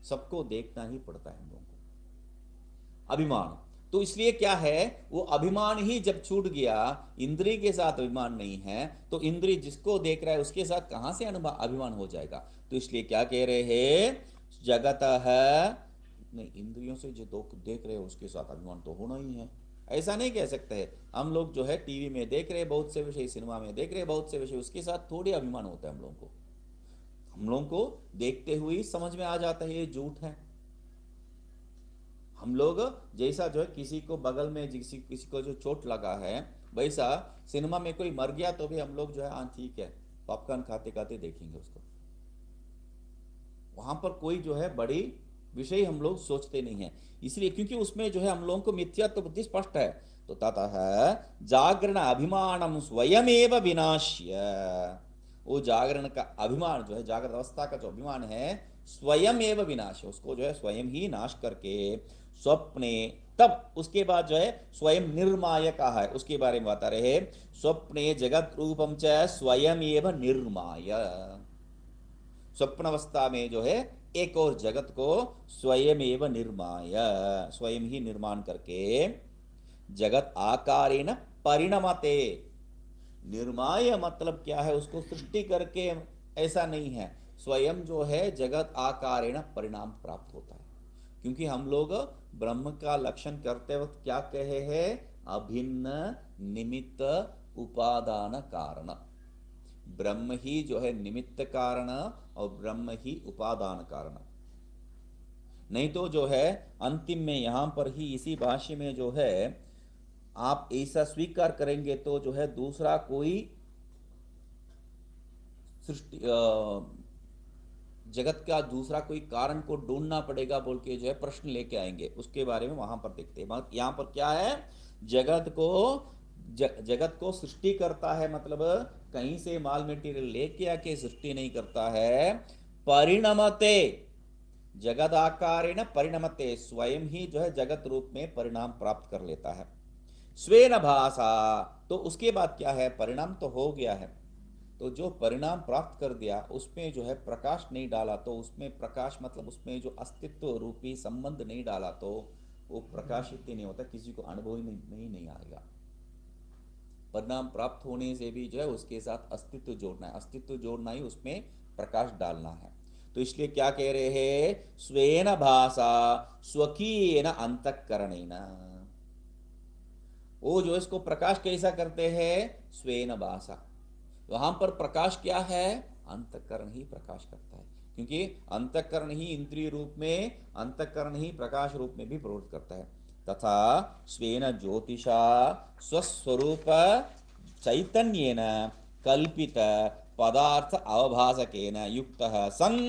सबको देखना ही पड़ता है हम लोगों को अभिमान। तो इसलिए क्या है, वो अभिमान ही जब छूट गया, इंद्रिय के साथ अभिमान नहीं है, तो इंद्रिय जिसको देख रहा है उसके साथ कहां से अभिमान हो जाएगा। तो इसलिए क्या कह रहे हैं, जगत है नहीं, इंद्रियों से जो देख रहे हो उसके साथ अभिमान तो होना ही है, ऐसा नहीं कह सकते हैं। हम लोग जो है टीवी में देख रहे बहुत से विषय, सिनेमा में देख रहे बहुत से विषय, उसके साथ थोड़ी अभिमान होता है हम लोगों को। हम लोगों को देखते हुए समझ में आ जाता है ये झूठ है। हम लोग जैसा जो है किसी को बगल में किसी को जो चोट लगा है वैसा सिनेमा में कोई मर गया तो भी हम लोग जो है हाँ ठीक है, पॉपकॉर्न खाते खाते देखेंगे उसको। वहां पर कोई जो है बड़ी विषय हम लोग सोचते नहीं है, इसलिए क्योंकि उसमें जो है हम लोगों को मिथ्यात्व बुद्धि स्पष्ट है। तो ततः जागरण अभिमानम स्वयमेव विनाश्य, वो जागरण का अभिमान जो है, जागृत अवस्था का जो अभिमान है, स्वयं एव विनाश, उसको जो है स्वयं ही नाश करके स्वप्ने, तब उसके बाद जो है स्वयं निर्माय कहा है, उसके बारे में बता रहे, स्वप्ने जगत रूपम च स्वयं एव निर्माय, स्वप्नावस्था में जो है एक और जगत को स्वयं एव निर्माय, स्वयं ही निर्माण करके, जगत आकारेण परिणमते, निर्माय मतलब क्या है, उसको सृष्टि करके ऐसा नहीं है, स्वयं जो है जगत आकारेण परिणाम प्राप्त होता है। क्योंकि हम लोग ब्रह्म का लक्षण करते वक्त क्या कहे हैं, अभिन्न निमित्त उपादान कारण, ब्रह्म ही जो है निमित्त कारण और ब्रह्म ही उपादान कारण। नहीं तो जो है अंतिम में यहां पर ही इसी भाष्य में जो है आप ऐसा स्वीकार करेंगे तो जो है दूसरा कोई सृष्टि जगत का दूसरा कोई कारण को ढूंढना पड़ेगा बोल के जो है प्रश्न लेके आएंगे, उसके बारे में वहां पर देखते हैं। यहां पर क्या है, जगत को सृष्टि करता है, मतलब कहीं से माल मटेरियल लेके आके सृष्टि नहीं करता है, परिणमते, जगत आकारेण परिणमते, स्वयं ही जो है जगत रूप में परिणाम प्राप्त कर लेता है, स्वेन भाषा। तो उसके बाद क्या है, परिणाम तो हो गया है, तो जो परिणाम प्राप्त कर दिया उसमें जो है प्रकाश नहीं डाला, तो उसमें प्रकाश मतलब उसमें जो अस्तित्व रूपी संबंध नहीं डाला, तो वो प्रकाशित ही नहीं होता, किसी को अनुभव ही नहीं आएगा। परिणाम प्राप्त होने से भी जो है उसके साथ अस्तित्व जोड़ना है, अस्तित्व जोड़ना ही उसमें प्रकाश डालना है। तो इसलिए क्या कह रहे हैं, स्वेन भाषा स्वकीयेन अंतःकरणेन, वो जो इसको प्रकाश कैसा करते हैं, स्वेन भाषा, वहां पर प्रकाश क्या है, अंतःकरण ही प्रकाश करता है, क्योंकि अंतःकरण ही इंद्रिय रूप में, अंतःकरण ही प्रकाश रूप में भी प्रवृत्त करता है। तथा स्वेन ज्योतिषा स्वस्वरूप चैतन्येन कल्पित पदार्थ अवभासकेन युक्तः सन्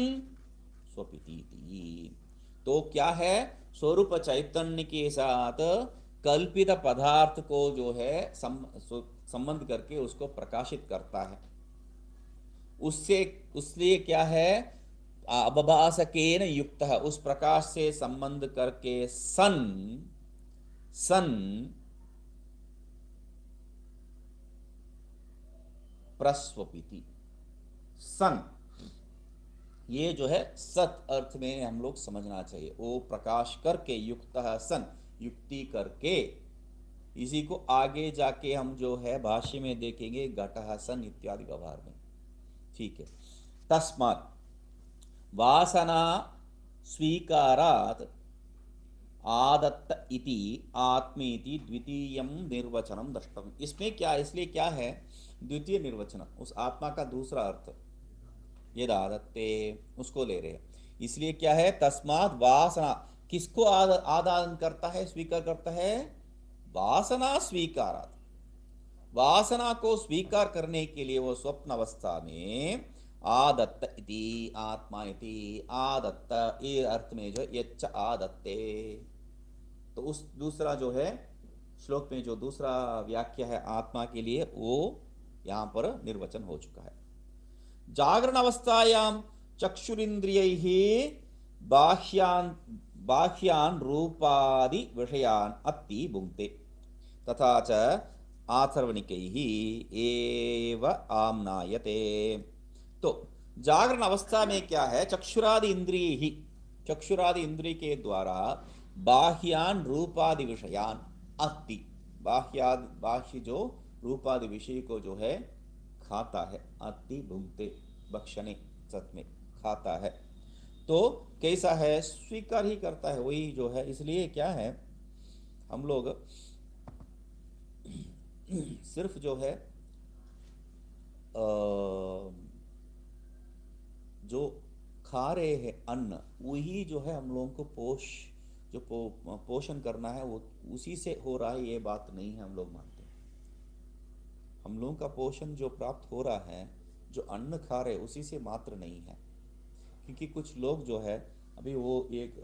स्वपितीति। तो क्या है, स्वरूप चैतन्य के साथ कल्पित पदार्थ को जो है संबंध करके उसको प्रकाशित करता है, उससे उसलिए क्या है, अवभासकेन युक्त है, उस प्रकाश से संबंध करके सन सन प्रस्वपिति, सन ये जो है सत अर्थ में हम लोग समझना चाहिए, वो प्रकाश करके, युक्त सन युक्ति करके, इसी को आगे जाके हम जो है भाष्य में देखेंगे घटः सन इत्यादि व्यवहार में, ठीक है। तस्मात् वासना स्वीकारात् आदत्त इति आत्मेति द्वितीयं निर्वचनम दृष्टम, इसमें क्या, इसलिए क्या है, द्वितीय निर्वचन, उस आत्मा का दूसरा अर्थ ये आदत्ते उसको ले रहे हैं, इसलिए क्या है, तस्मात् वासना, किसको आदान करता है, स्वीकार करता है, वासना स्वीकारात्, वासना को स्वीकार करने के लिए वो स्वप्न अवस्था में आदत्त इति आत्मा इति आदत्त ये अर्थ में जो यच्च आदत्ते, तो उस दूसरा जो है श्लोक में जो दूसरा व्याख्या है आत्मा के लिए वो यहां पर निर्वचन हो चुका है। जागरण अवस्थायां चक्षुरिंद्रियैः बाह्यान बाह्यान रूपादि विषयान अत्ति भुंक्ते तथा च आथर्वणिकैः एव आम्नायते। तो जागरण अवस्था में क्या है, चक्षुरादि इंद्रिय ही, चक्षुरादि इंद्रिय के द्वारा बाह्यान रूपादि विषयान अत्ति, बाह्य जो रूपादि विषय को जो है खाता है, अति भुंक्ते भक्षणे सत में खाता है, तो कैसा है, स्वीकार ही करता है वही जो है। इसलिए क्या है, हम लोग सिर्फ जो है जो खा रहे हैं अन्न, वही जो है हम लोगों को पोषण करना है, वो उसी से हो रहा है, ये बात नहीं है हम लोग मानते हैं। हम लोगों का पोषण जो प्राप्त हो रहा है, जो अन्न खा रहे उसी से मात्र नहीं है। क्योंकि कुछ लोग जो है, अभी वो एक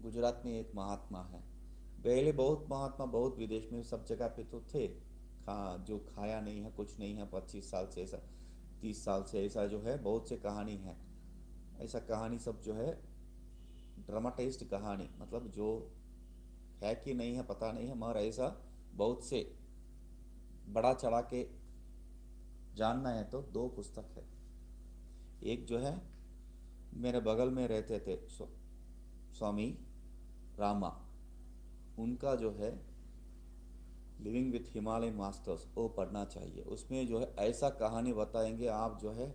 गुजरात में एक महात्मा है, पहले बहुत महात्मा बहुत विदेश में सब जगह पे तो थे, जो खाया नहीं है कुछ नहीं है 25 साल से, ऐसा 30 साल से, ऐसा जो है बहुत से कहानी है। ऐसा कहानी सब जो है ड्रामाटाइज्ड कहानी, मतलब जो है कि नहीं है पता नहीं है, मगर ऐसा बहुत से बड़ा चढ़ा के जानना है तो दो पुस्तक है। एक जो है मेरे बगल में रहते थे स्वामी रामा, उनका जो है लिविंग विथ हिमालयन मास्टर्स, वो पढ़ना चाहिए। उसमें जो है ऐसा कहानी बताएंगे आप जो है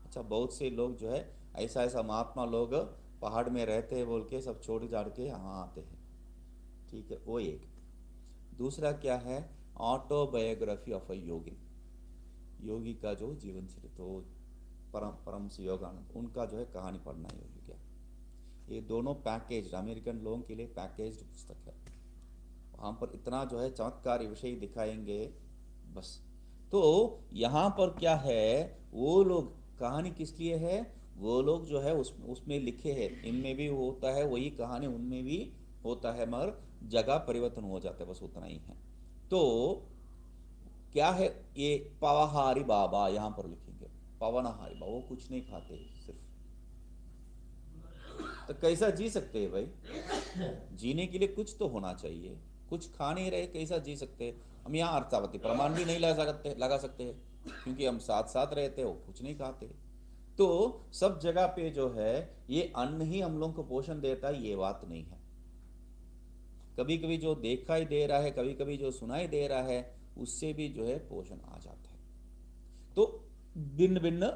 अच्छा, बहुत से लोग जो है ऐसा ऐसा महात्मा लोग पहाड़ में रहते हैं बोल के सब छोड़ छाड़ के यहाँ आते हैं। ठीक है, वो एक। दूसरा क्या है, ऑटोबायोग्राफी ऑफ अ योगी, योगी का जो जीवन चरित्र, तो परम परम से योगानंद, उनका जो है कहानी पढ़ना है योगी क्या। ये दोनों पैकेज अमेरिकन लोगों के लिए पैकेज्ड पुस्तक है। वहाँ पर इतना जो है चमत्कारी विषय दिखाएंगे बस। तो यहाँ पर क्या है, वो लोग कहानी किस लिए है, वो लोग जो है उसमें लिखे हैं, इनमें भी होता है वही कहानी, उनमें भी होता है, मगर जगह परिवर्तन हो जाता है, बस उतना ही है। तो क्या है, ये पावाहारी बाबा यहाँ पर लिखेंगे, पवनहारी बाबा, वो कुछ नहीं खाते सिर्फ। तो कैसा जी सकते हैं भाई, जीने के लिए कुछ तो होना चाहिए, कुछ खा नहीं रहे कैसा जी सकते हैं। हम यहाँ अर्थावती प्रमाण भी नहीं लगा सकते हैं, क्योंकि हम साथ साथ रहते हो, कुछ नहीं खाते। तो सब जगह पे जो है ये अन्न ही हम लोगों को पोषण देता है, ये बात नहीं है। कभी कभी जो दिखाई दे रहा है, कभी कभी जो सुनाई दे रहा है, उससे भी जो है पोषण आ जाता है। तो भिन्न भिन्न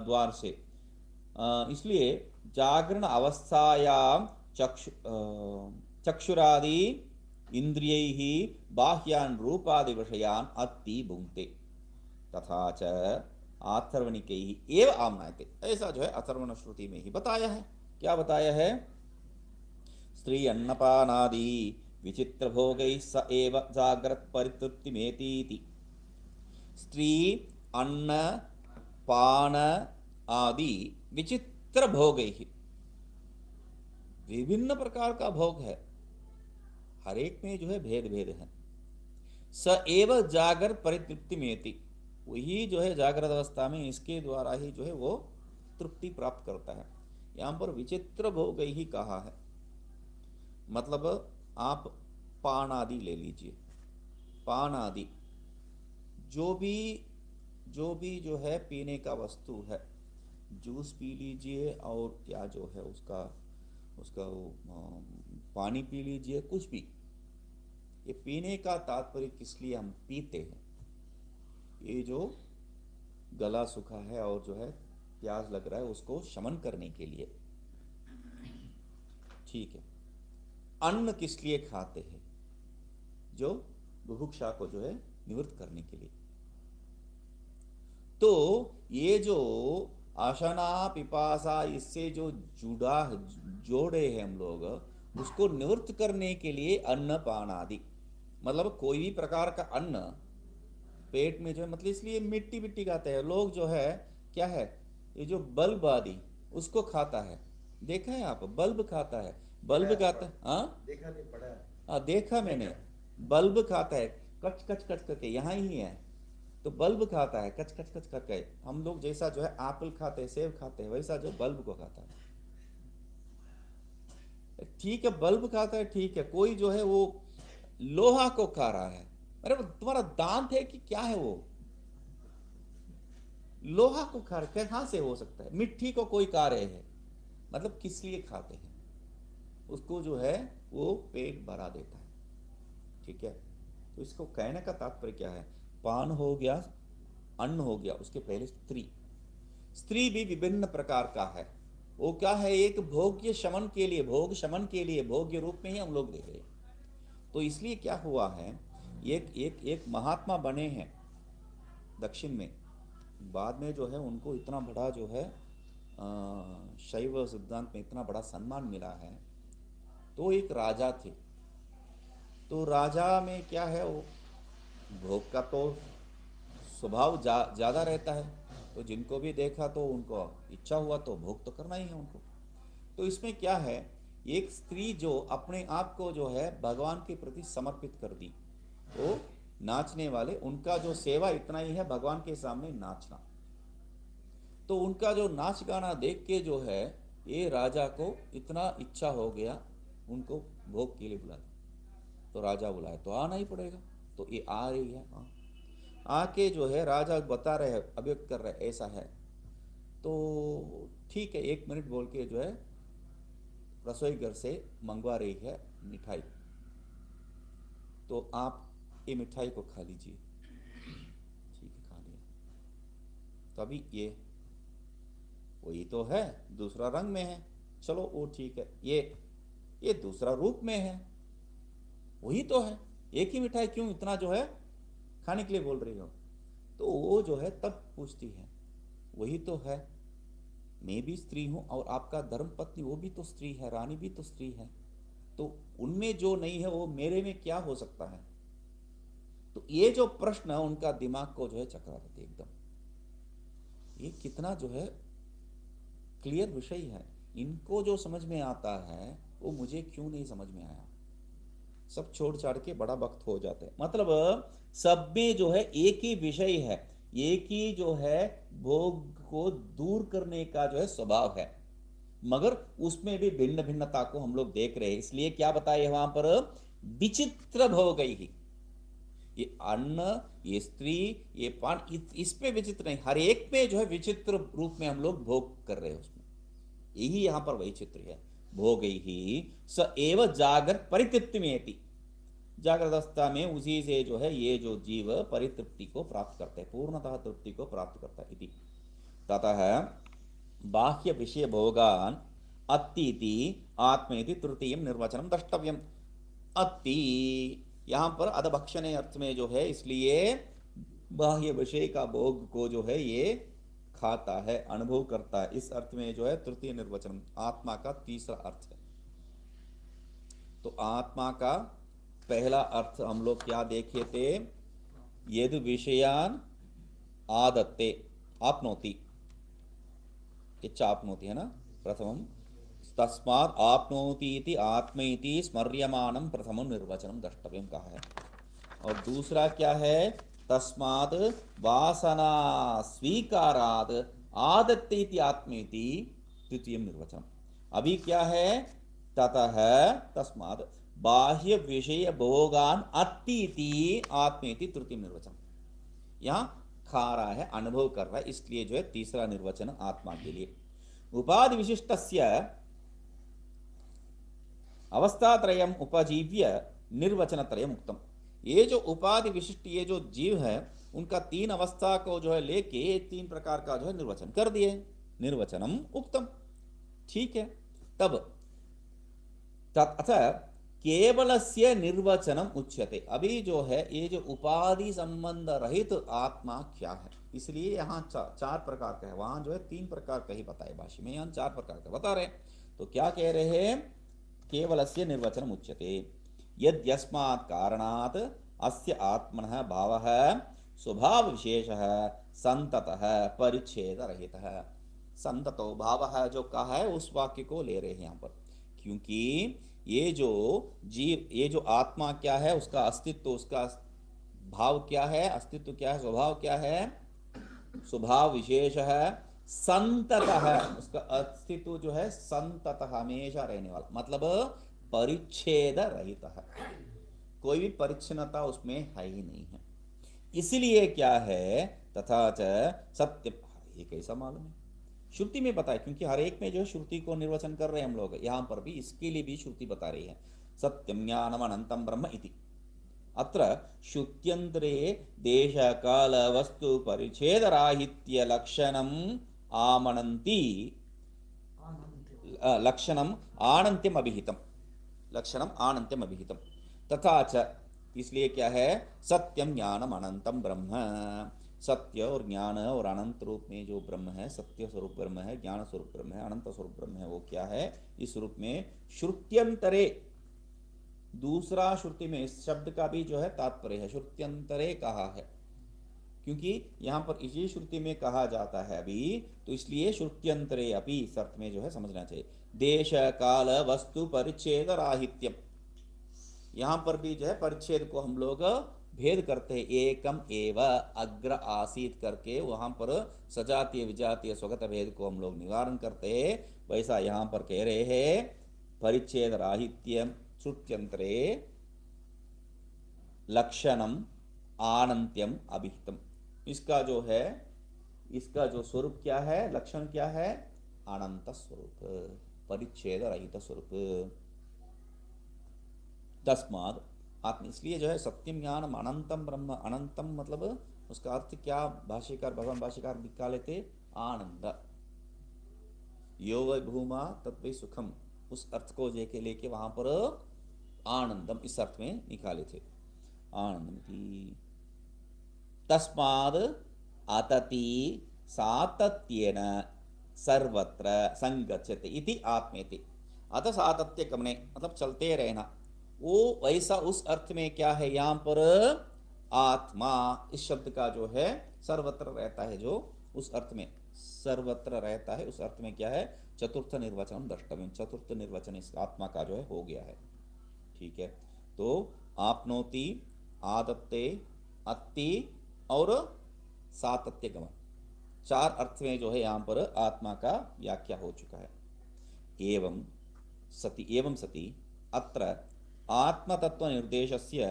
द्वार से, इसलिए जागरण अवस्थायाम चक्षुरादि इंद्रियैः बाह्यान रूपादि विषयान अति भुंक्ते तथा च आथर्वणिकैः एव आमनायते। ऐसा जो है अथर्वण श्रुति में ही बताया है। क्या बताया है, स्त्री अन्नपानादि विचित्र भोगैः स एव जाग्रत परितृप्तिमेतीति। स्त्री अन्न पान आदि विचित्र भोगैः, विभिन्न प्रकार का भोग है, हर एक में जो है भेद भेद है। स एव जागर परितृप्ति मेति, वही जो है जागृत अवस्था में इसके द्वारा ही जो है वो तृप्ति प्राप्त करता है। यहाँ पर विचित्र भोग ही कहा है, मतलब आप पान आदि ले लीजिए, पान आदि जो भी जो है पीने का वस्तु है, जूस पी लीजिए और क्या जो है उसका उसका वो पानी पी लीजिए, कुछ भी। ये पीने का तात्पर्य किस लिए हम पीते हैं, ये जो गला सूखा है और जो है प्यास लग रहा है उसको शमन करने के लिए, ठीक है। अन्न किस लिए खाते हैं, जो बुभुक्षा को जो है निवृत्त करने के लिए। तो ये जो आशना पिपासा, इससे जो जुड़ा जोड़े हैं हम लोग, उसको निवृत्त करने के लिए अन्न पान आदि, मतलब कोई भी प्रकार का अन्न पेट में जो है, मतलब इसलिए मिट्टी मिट्टी खाते हैं लोग जो है, क्या है ये जो बल्ब आदि उसको खाता है, देखा है आप, बल्ब खाता है, बल्ब खाता है, हाँ देखा नहीं पड़ा है। हाँ देखा मैंने, बल्ब खाता है कच कच कच करके, यहाँ ही है, तो बल्ब खाता है कच कच कच करके। हम लोग जैसा जो है एप्पल खाते हैं, सेब खाते हैं, वैसा जो बल्ब को खाता है। ठीक है बल्ब खाता है, ठीक है, कोई जो है वो लोहा को खा रहा है, अरे वो तुम्हारा दांत है कि क्या है, वो लोहा को खा रहा है, कहां से हो सकता है। मिट्टी को कोई खा रहे हैं, मतलब किस लिए खाते हैं, उसको जो है वो पेट भरा देता है, ठीक है। तो इसको कहने का तात्पर्य क्या है, पान हो गया, अन्न हो गया, उसके पहले स्त्री, स्त्री भी विभिन्न प्रकार का है। वो क्या है, एक भोग्य शमन के लिए, भोग शमन के लिए भोग्य रूप में ही हम लोग ले रहे हैं। तो इसलिए क्या हुआ है, एक एक एक महात्मा बने हैं दक्षिण में, बाद में जो है उनको इतना बड़ा जो है शैव सिद्धांत में इतना बड़ा सम्मान मिला है। तो एक राजा थे, तो राजा में क्या है, वो भोग का तो स्वभाव ज़्यादा रहता है, तो जिनको भी देखा तो उनको इच्छा हुआ तो भोग तो करना ही है उनको। तो इसमें क्या है, एक स्त्री जो अपने आप को जो है भगवान के प्रति समर्पित कर दी, तो नाचने वाले उनका जो सेवा इतना ही है, भगवान के सामने नाचना। तो उनका जो नाच गाना देख के जो है ये राजा को इतना इच्छा हो गया, उनको भोग के लिए बुला दिया। तो राजा बुलाए तो आना ही पड़ेगा, तो ये आ रही है। हाँ, आके जो है राजा बता रहे हैं, अभिव्यक्त कर रहे हैं ऐसा है, तो ठीक है 1 मिनट बोल के जो है रसोई घर से मंगवा रही है मिठाई, तो आप ये मिठाई को खा लीजिए। ठीक है, खा लिया। तो अभी वही तो है, दूसरा रंग में है, चलो वो ठीक है, ये दूसरा रूप में है, वही तो है, एक ही मिठाई क्यों इतना जो है खाने के लिए बोल रही हो? तो वो जो है तब पूछती है, वही तो है, मैं भी स्त्री हूं और आपका धर्म पत्नी वो भी तो स्त्री है, रानी भी तो स्त्री है, तो उनमें जो नहीं है वो मेरे में क्या हो सकता है? तो ये जो प्रश्न उनका दिमाग को जो है चकरा देते एकदम। ये कितना जो है क्लियर विषय है, इनको जो समझ में आता है वो मुझे क्यों नहीं समझ में आया? सब छोड़ छाड़ के बड़ा वक्त हो जाता है, मतलब सब में जो है एक ही विषय है, एक ही जो है भोग को दूर करने का जो है स्वभाव है, मगर उसमें भी भिन्न भिन्नता को हम लोग देख रहे हैं। इसलिए क्या बताए वहां पर, विचित्र भोग ही, ये अन्न, ये स्त्री, ये पान, इसमें विचित्र नहीं, हर एक में जो है विचित्र रूप में हम लोग भोग कर रहे हैं उसमें, यही यहां पर वही चित्र है। भोग ही स एव जागृत परितृप्ति में, जागृत अवस्था में उसी से जो है ये जो जीव परितृप्ति को प्राप्त करते हैं, पूर्णतः तृप्ति को प्राप्त करता है इति। ततः बाह्य विषय भोगान अत्ति आत्मेति तृतीय निर्वचनम द्रष्टव्यम। अति यहां पर अधभक्षणे अर्थ में जो है, इसलिए बाह्य विषय का भोग को जो है ये खाता है, अनुभव करता है, इस अर्थ में जो है तृतीय निर्वचन आत्मा का तीसरा अर्थ है। तो आत्मा का पहला अर्थ हम लोग क्या देखे थे, यदि विषयान आदत्ते आपनोति, चापनोति है ना, प्रथमम तस्मात् आपनोति इति आत्मेति स्मर्यमाणं प्रथमं निर्वचनं द्रष्टव्यम कहा है। और दूसरा क्या है, तस्मात् वासना स्वीकारात् आदत्ते इति आत्मेति तृतीय निर्वचनम। अभी क्या है, ततः तस्मात् बाह्य विषय भोगान अत्ति आत्मेति तृतीय निर्वचन। यहां खा रहा है, अनुभव कर रहा है, इसलिए जो है तीसरा निर्वचन आत्मा के लिए। उपाधि विशिष्टस्य अवस्थात्रयम् उपजीव्य निर्वचनत्रयम् उक्तम। ये जो उपाधि विशिष्ट ये जो जीव है उनका 3 अवस्था को जो है लेके 3 प्रकार का जो है निर्वचन कर दिए, निर्वचनम उक्तम, ठीक है। तब अथ केवलस्य निर्वचनम उच्यते। अभी जो है ये जो उपाधि संबंध रहित आत्मा क्या है, इसलिए यहाँ 4 प्रकार का है, वहां जो है 3 प्रकार का ही बताए भाष्य में, यहाँ 4 प्रकार का बता रहे। तो क्या कह रहे हैं, केवलस्य निर्वचनम उच्यते यद्यस्मात् कारणात् अस्य आत्मनः भावः स्वभाव विशेषः संततः परिच्छेद रहितः। संततो भावः जो कहा है उस वाक्य को ले रहे हैं यहाँ पर, क्योंकि ये जो जीव, ये जो आत्मा क्या है, उसका अस्तित्व, उसका भाव क्या है, अस्तित्व क्या है, स्वभाव क्या है, स्वभाव विशेष है, संततः, उसका अस्तित्व जो है संततः हमेशा रहने वाला, मतलब परिच्छेद रहित है, कोई भी परिच्छिन्नता उसमें है ही नहीं है। इसलिए क्या है, तथा च सत्य, ये कैसा मालूम है, श्रुति में बताए, क्योंकि हर एक में जो श्रुति को निर्वचन कर रहे हैं हम लोग, यहां पर भी इसके लिए भी श्रुति बता रही है। सत्यम ज्ञानम अनंतम ब्रह्म इति अत्र श्रुत्यंतरे देश काल वस्तु परिच्छेद राहित्य लक्षणम आमनन्ति, लक्षणम आनंत्यम अभिहितम, लक्षणम आनंत्यम अभिहितम। तथा च, इसलिए क्या है, सत्यम ज्ञानम अनंतम ब्रह्म, सत्य और ज्ञान और अनंत रूप में जो ब्रह्म है, सत्य स्वरूप ब्रह्म है, ज्ञान स्वरूप ब्रह्म है, अनंत स्वरूप ब्रह्म है, वो क्या है, इस रूप में श्रुत्यंतरे, दूसरा श्रुति में इस शब्द का भी जो है तात्पर्य है, श्रुत्यंतरे कहा है, क्योंकि यहाँ पर इसी श्रुति में कहा जाता है अभी, तो इसलिए श्रुत्यंतरे अपि इस अर्थ में जो है समझना चाहिए। देश काल वस्तु परिच्छेद राहित्यम, यहाँ पर भी जो है परिच्छेद को हम लोग भेद करते हैं, एकम एव अग्र आसीत करके वहां पर सजातीय विजातीय स्वगत भेद को हम लोग निवारण करते हैं। वैसा यहाँ पर कह रहे हैं परिच्छेद राहित्यम श्रुत्यंतरे लक्षणम आनंत्यम अभिहितम। इसका जो है, इसका जो स्वरूप क्या है, लक्षण क्या है, अनंत स्वरूप, परिच्छेद रहित स्वरूप। तस्माद आत्म, इसलिए जो है सत्यम ज्ञानम अनंतम ब्रह्म, अनंतम मतलब उसका अर्थ क्या भाष्यकार, भगवान भाष्यकार निकाले थे, आनंद, यो वै भूमा तत्वै सुखम, उस अर्थ को लेके वहां पर आनंदम इस अर्थ में निकाले थे, आनंदम। तस्माद अतति सातत्येन सर्वत्र संगच्छति इति आत्मेति। अतः सातत्य गमने मतलब चलते रहना, वो वैसा उस अर्थ में क्या है यहाँ पर आत्मा, इस शब्द का जो है सर्वत्र रहता है, जो उस अर्थ में सर्वत्र रहता है, उस अर्थ में क्या है, चतुर्थ निर्वचन द्रष्टव्य, चतुर्थ निर्वचन इस आत्मा का जो है हो गया है। ठीक है, तो आपनोति, आदत्ते, अत्ति और सातत्य गमन, चार अर्थ में जो है यहाँ पर आत्मा का व्याख्या हो चुका है। एवं सति अत्र आत्मतत्व निर्देशस्य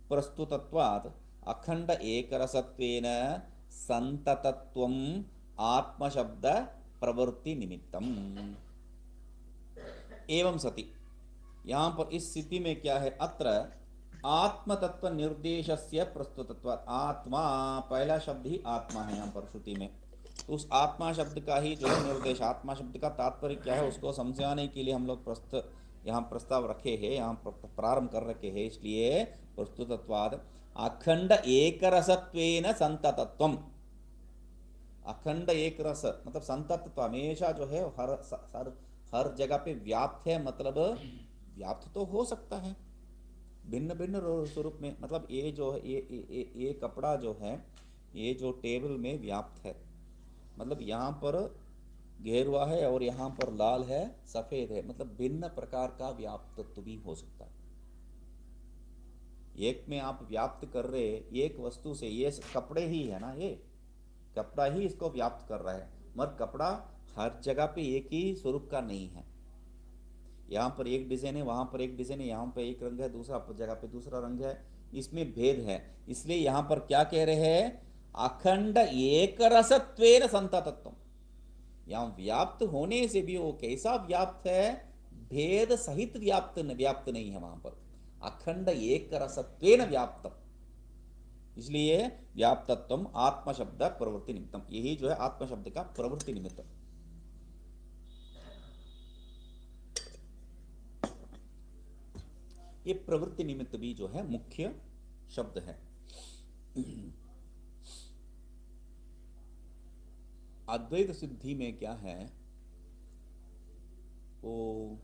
प्रस्तुतत्वात् अखंड एकरसत्वेन संततत्वम् आत्मशब्द प्रवृत्ति निमित्तम। एवं सति, यहाँ पर इस स्थिति में क्या है, अत्र आत्मतत्व निर्देशस्य प्रस्तुतत्वात्, आत्मा पहला शब्द ही आत्मा है यहाँ पर श्रुति में, तो उस आत्मा शब्द का ही जो है निर्देश, आत्मा शब्द का तात्पर्य क्या है उसको समझाने के लिए हम लोग यहाँ प्रस्ताव रखे हैं, यहाँ प्रारंभ कर रखे हैं, इसलिए प्रस्तुतत्वाद अखंड एक रसत्वेन संततत्वम, अखंड एक रस मतलब संततत्व हमेशा जो है हर जगह पे व्याप्त है, मतलब व्याप्त तो हो सकता है भिन्न भिन्न स्वरूप में, मतलब ये जो है ये कपड़ा जो है, ये जो टेबल में व्याप्त है, मतलब यहाँ पर घेरुआ है और यहाँ पर लाल है, सफेद है, मतलब भिन्न प्रकार का व्याप्तत्व भी हो सकता है। एक में आप व्याप्त कर रहे एक वस्तु से, ये कपड़े ही है ना, ये कपड़ा ही इसको व्याप्त कर रहा है, मगर कपड़ा हर जगह पे एक ही स्वरूप का नहीं है, यहाँ पर एक डिजाइन है, वहां पर एक डिजाइन है, यहाँ पर एक रंग है, दूसरा जगह पे दूसरा रंग है, इसमें भेद है। इसलिए यहाँ पर क्या कह रहे हैं, अखंड एक रसत्वेन संततत्व, यहाँ व्याप्त होने से भी वो कैसा व्याप्त है, भेद सहित व्याप्त नहीं है, वहां पर अखंड एक रसत्वेन व्याप्त, इसलिए व्याप्तत्व आत्म शब्द प्रवृत्ति निमित्तम, यही जो है आत्म शब्द का प्रवृत्ति निमित्त। ये प्रवृत्ति निमित्त भी जो है मुख्य शब्द है। अद्वैत सिद्धि में क्या है, वो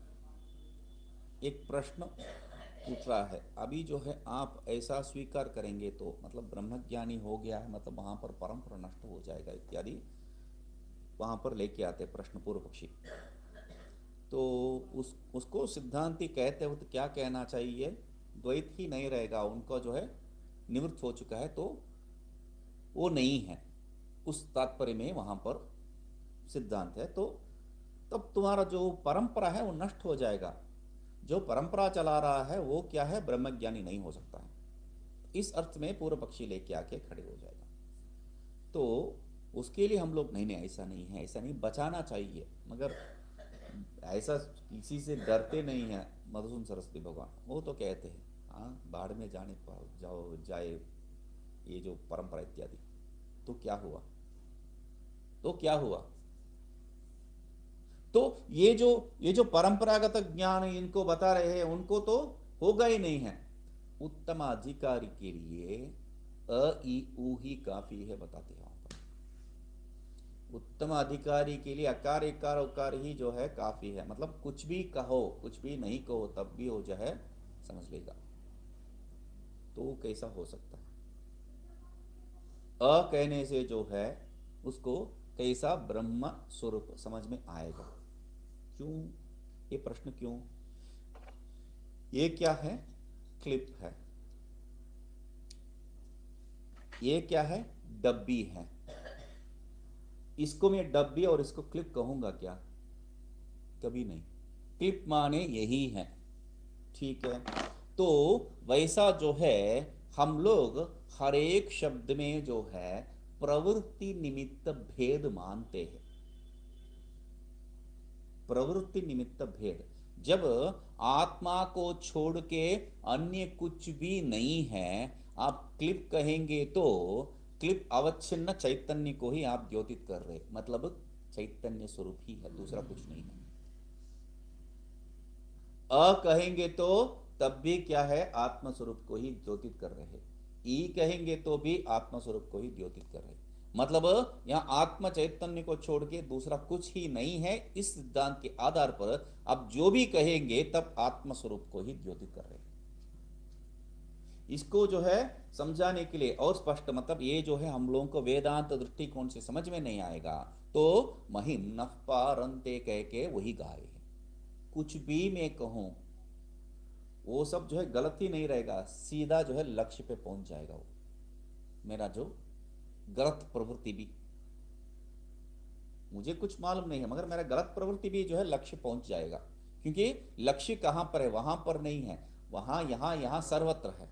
एक प्रश्न पूछ रहा है, अभी जो है आप ऐसा स्वीकार करेंगे तो मतलब ब्रह्मज्ञानी हो गया है, मतलब वहां पर परंपरा नष्ट हो जाएगा इत्यादि, वहां पर लेके आते प्रश्न पूर्व पक्षी। तो उसको सिद्धांति कहते हो तो क्या कहना चाहिए, द्वैत ही नहीं रहेगा, उनको जो है निवृत्त हो चुका है, तो वो नहीं है, उस तात्पर्य में वहां पर सिद्धांत है, तो तब तुम्हारा जो परंपरा है वो नष्ट हो जाएगा, जो परंपरा चला रहा है वो क्या है, ब्रह्मज्ञानी नहीं हो सकता है, इस अर्थ में पूर्व पक्षी लेके आके खड़े हो जाएगा। तो उसके लिए हम लोग नहीं ऐसा नहीं है, ऐसा नहीं, बचाना चाहिए, मगर ऐसा किसी से डरते नहीं है। मधुसूदन सरस्वती भगवान वो तो कहते हैं, हाँ बाढ़ में जाने जाए ये जो परंपरा इत्यादि, तो क्या हुआ, तो क्या हुआ, तो ये जो परंपरागत ज्ञान इनको बता रहे हैं उनको तो होगा ही नहीं है। उत्तम अधिकारी के लिए अ ई उ ही काफी है, बताते हैं वहां पर। उत्तम अधिकारी के लिए अकार इकार उकार ही जो है काफी है, मतलब कुछ भी कहो कुछ भी नहीं कहो तब भी हो जाए समझ लेगा। तो कैसा हो सकता है? अ कहने से जो है उसको कैसा ब्रह्म स्वरूप समझ में आएगा? क्यों ये प्रश्न क्यों? ये क्या है? क्लिप है। ये क्या है? डब्बी है। इसको मैं डब्बी और इसको क्लिप कहूंगा क्या? कभी नहीं। क्लिप माने यही है। ठीक है। तो वैसा जो है हम लोग हर एक शब्द में जो है प्रवृत्ति निमित्त भेद मानते हैं। प्रवृत्ति निमित्त भेद। जब आत्मा को छोड़ के अन्य कुछ भी नहीं है, आप क्लिप कहेंगे तो क्लिप अवच्छिन्न चैतन्य को ही आप द्योतित कर रहे, मतलब चैतन्य स्वरूप ही है, दूसरा कुछ नहीं है। अ कहेंगे तो तब भी क्या है? आत्म स्वरूप को ही द्योतित कर रहे हैं। ई कहेंगे तो भी आत्म स्वरूप को ही द्योतित कर रहे हैं। मतलब यहां आत्म चैतन्य को छोड़ के दूसरा कुछ ही नहीं है। इस सिद्धांत के आधार पर आप जो भी कहेंगे तब आत्म स्वरूप को ही द्योतित कर रहे हैं। इसको जो है समझाने के लिए और स्पष्ट, मतलब ये जो है हम लोगों को वेदांत दृष्टिकोण से समझ में नहीं आएगा तो महिम नफ पारंते कह के वही गाए हैं। कुछ भी मैं कहूं वो सब जो है गलत ही नहीं रहेगा, सीधा जो है लक्ष्य पे पहुंच जाएगा। वो मेरा जो गलत प्रवृत्ति भी, मुझे कुछ मालूम नहीं है मगर मेरा गलत प्रवृत्ति भी जो है लक्ष्य पहुंच जाएगा। क्योंकि लक्ष्य कहां पर है? वहां पर नहीं है, वहां यहां यहां सर्वत्र है,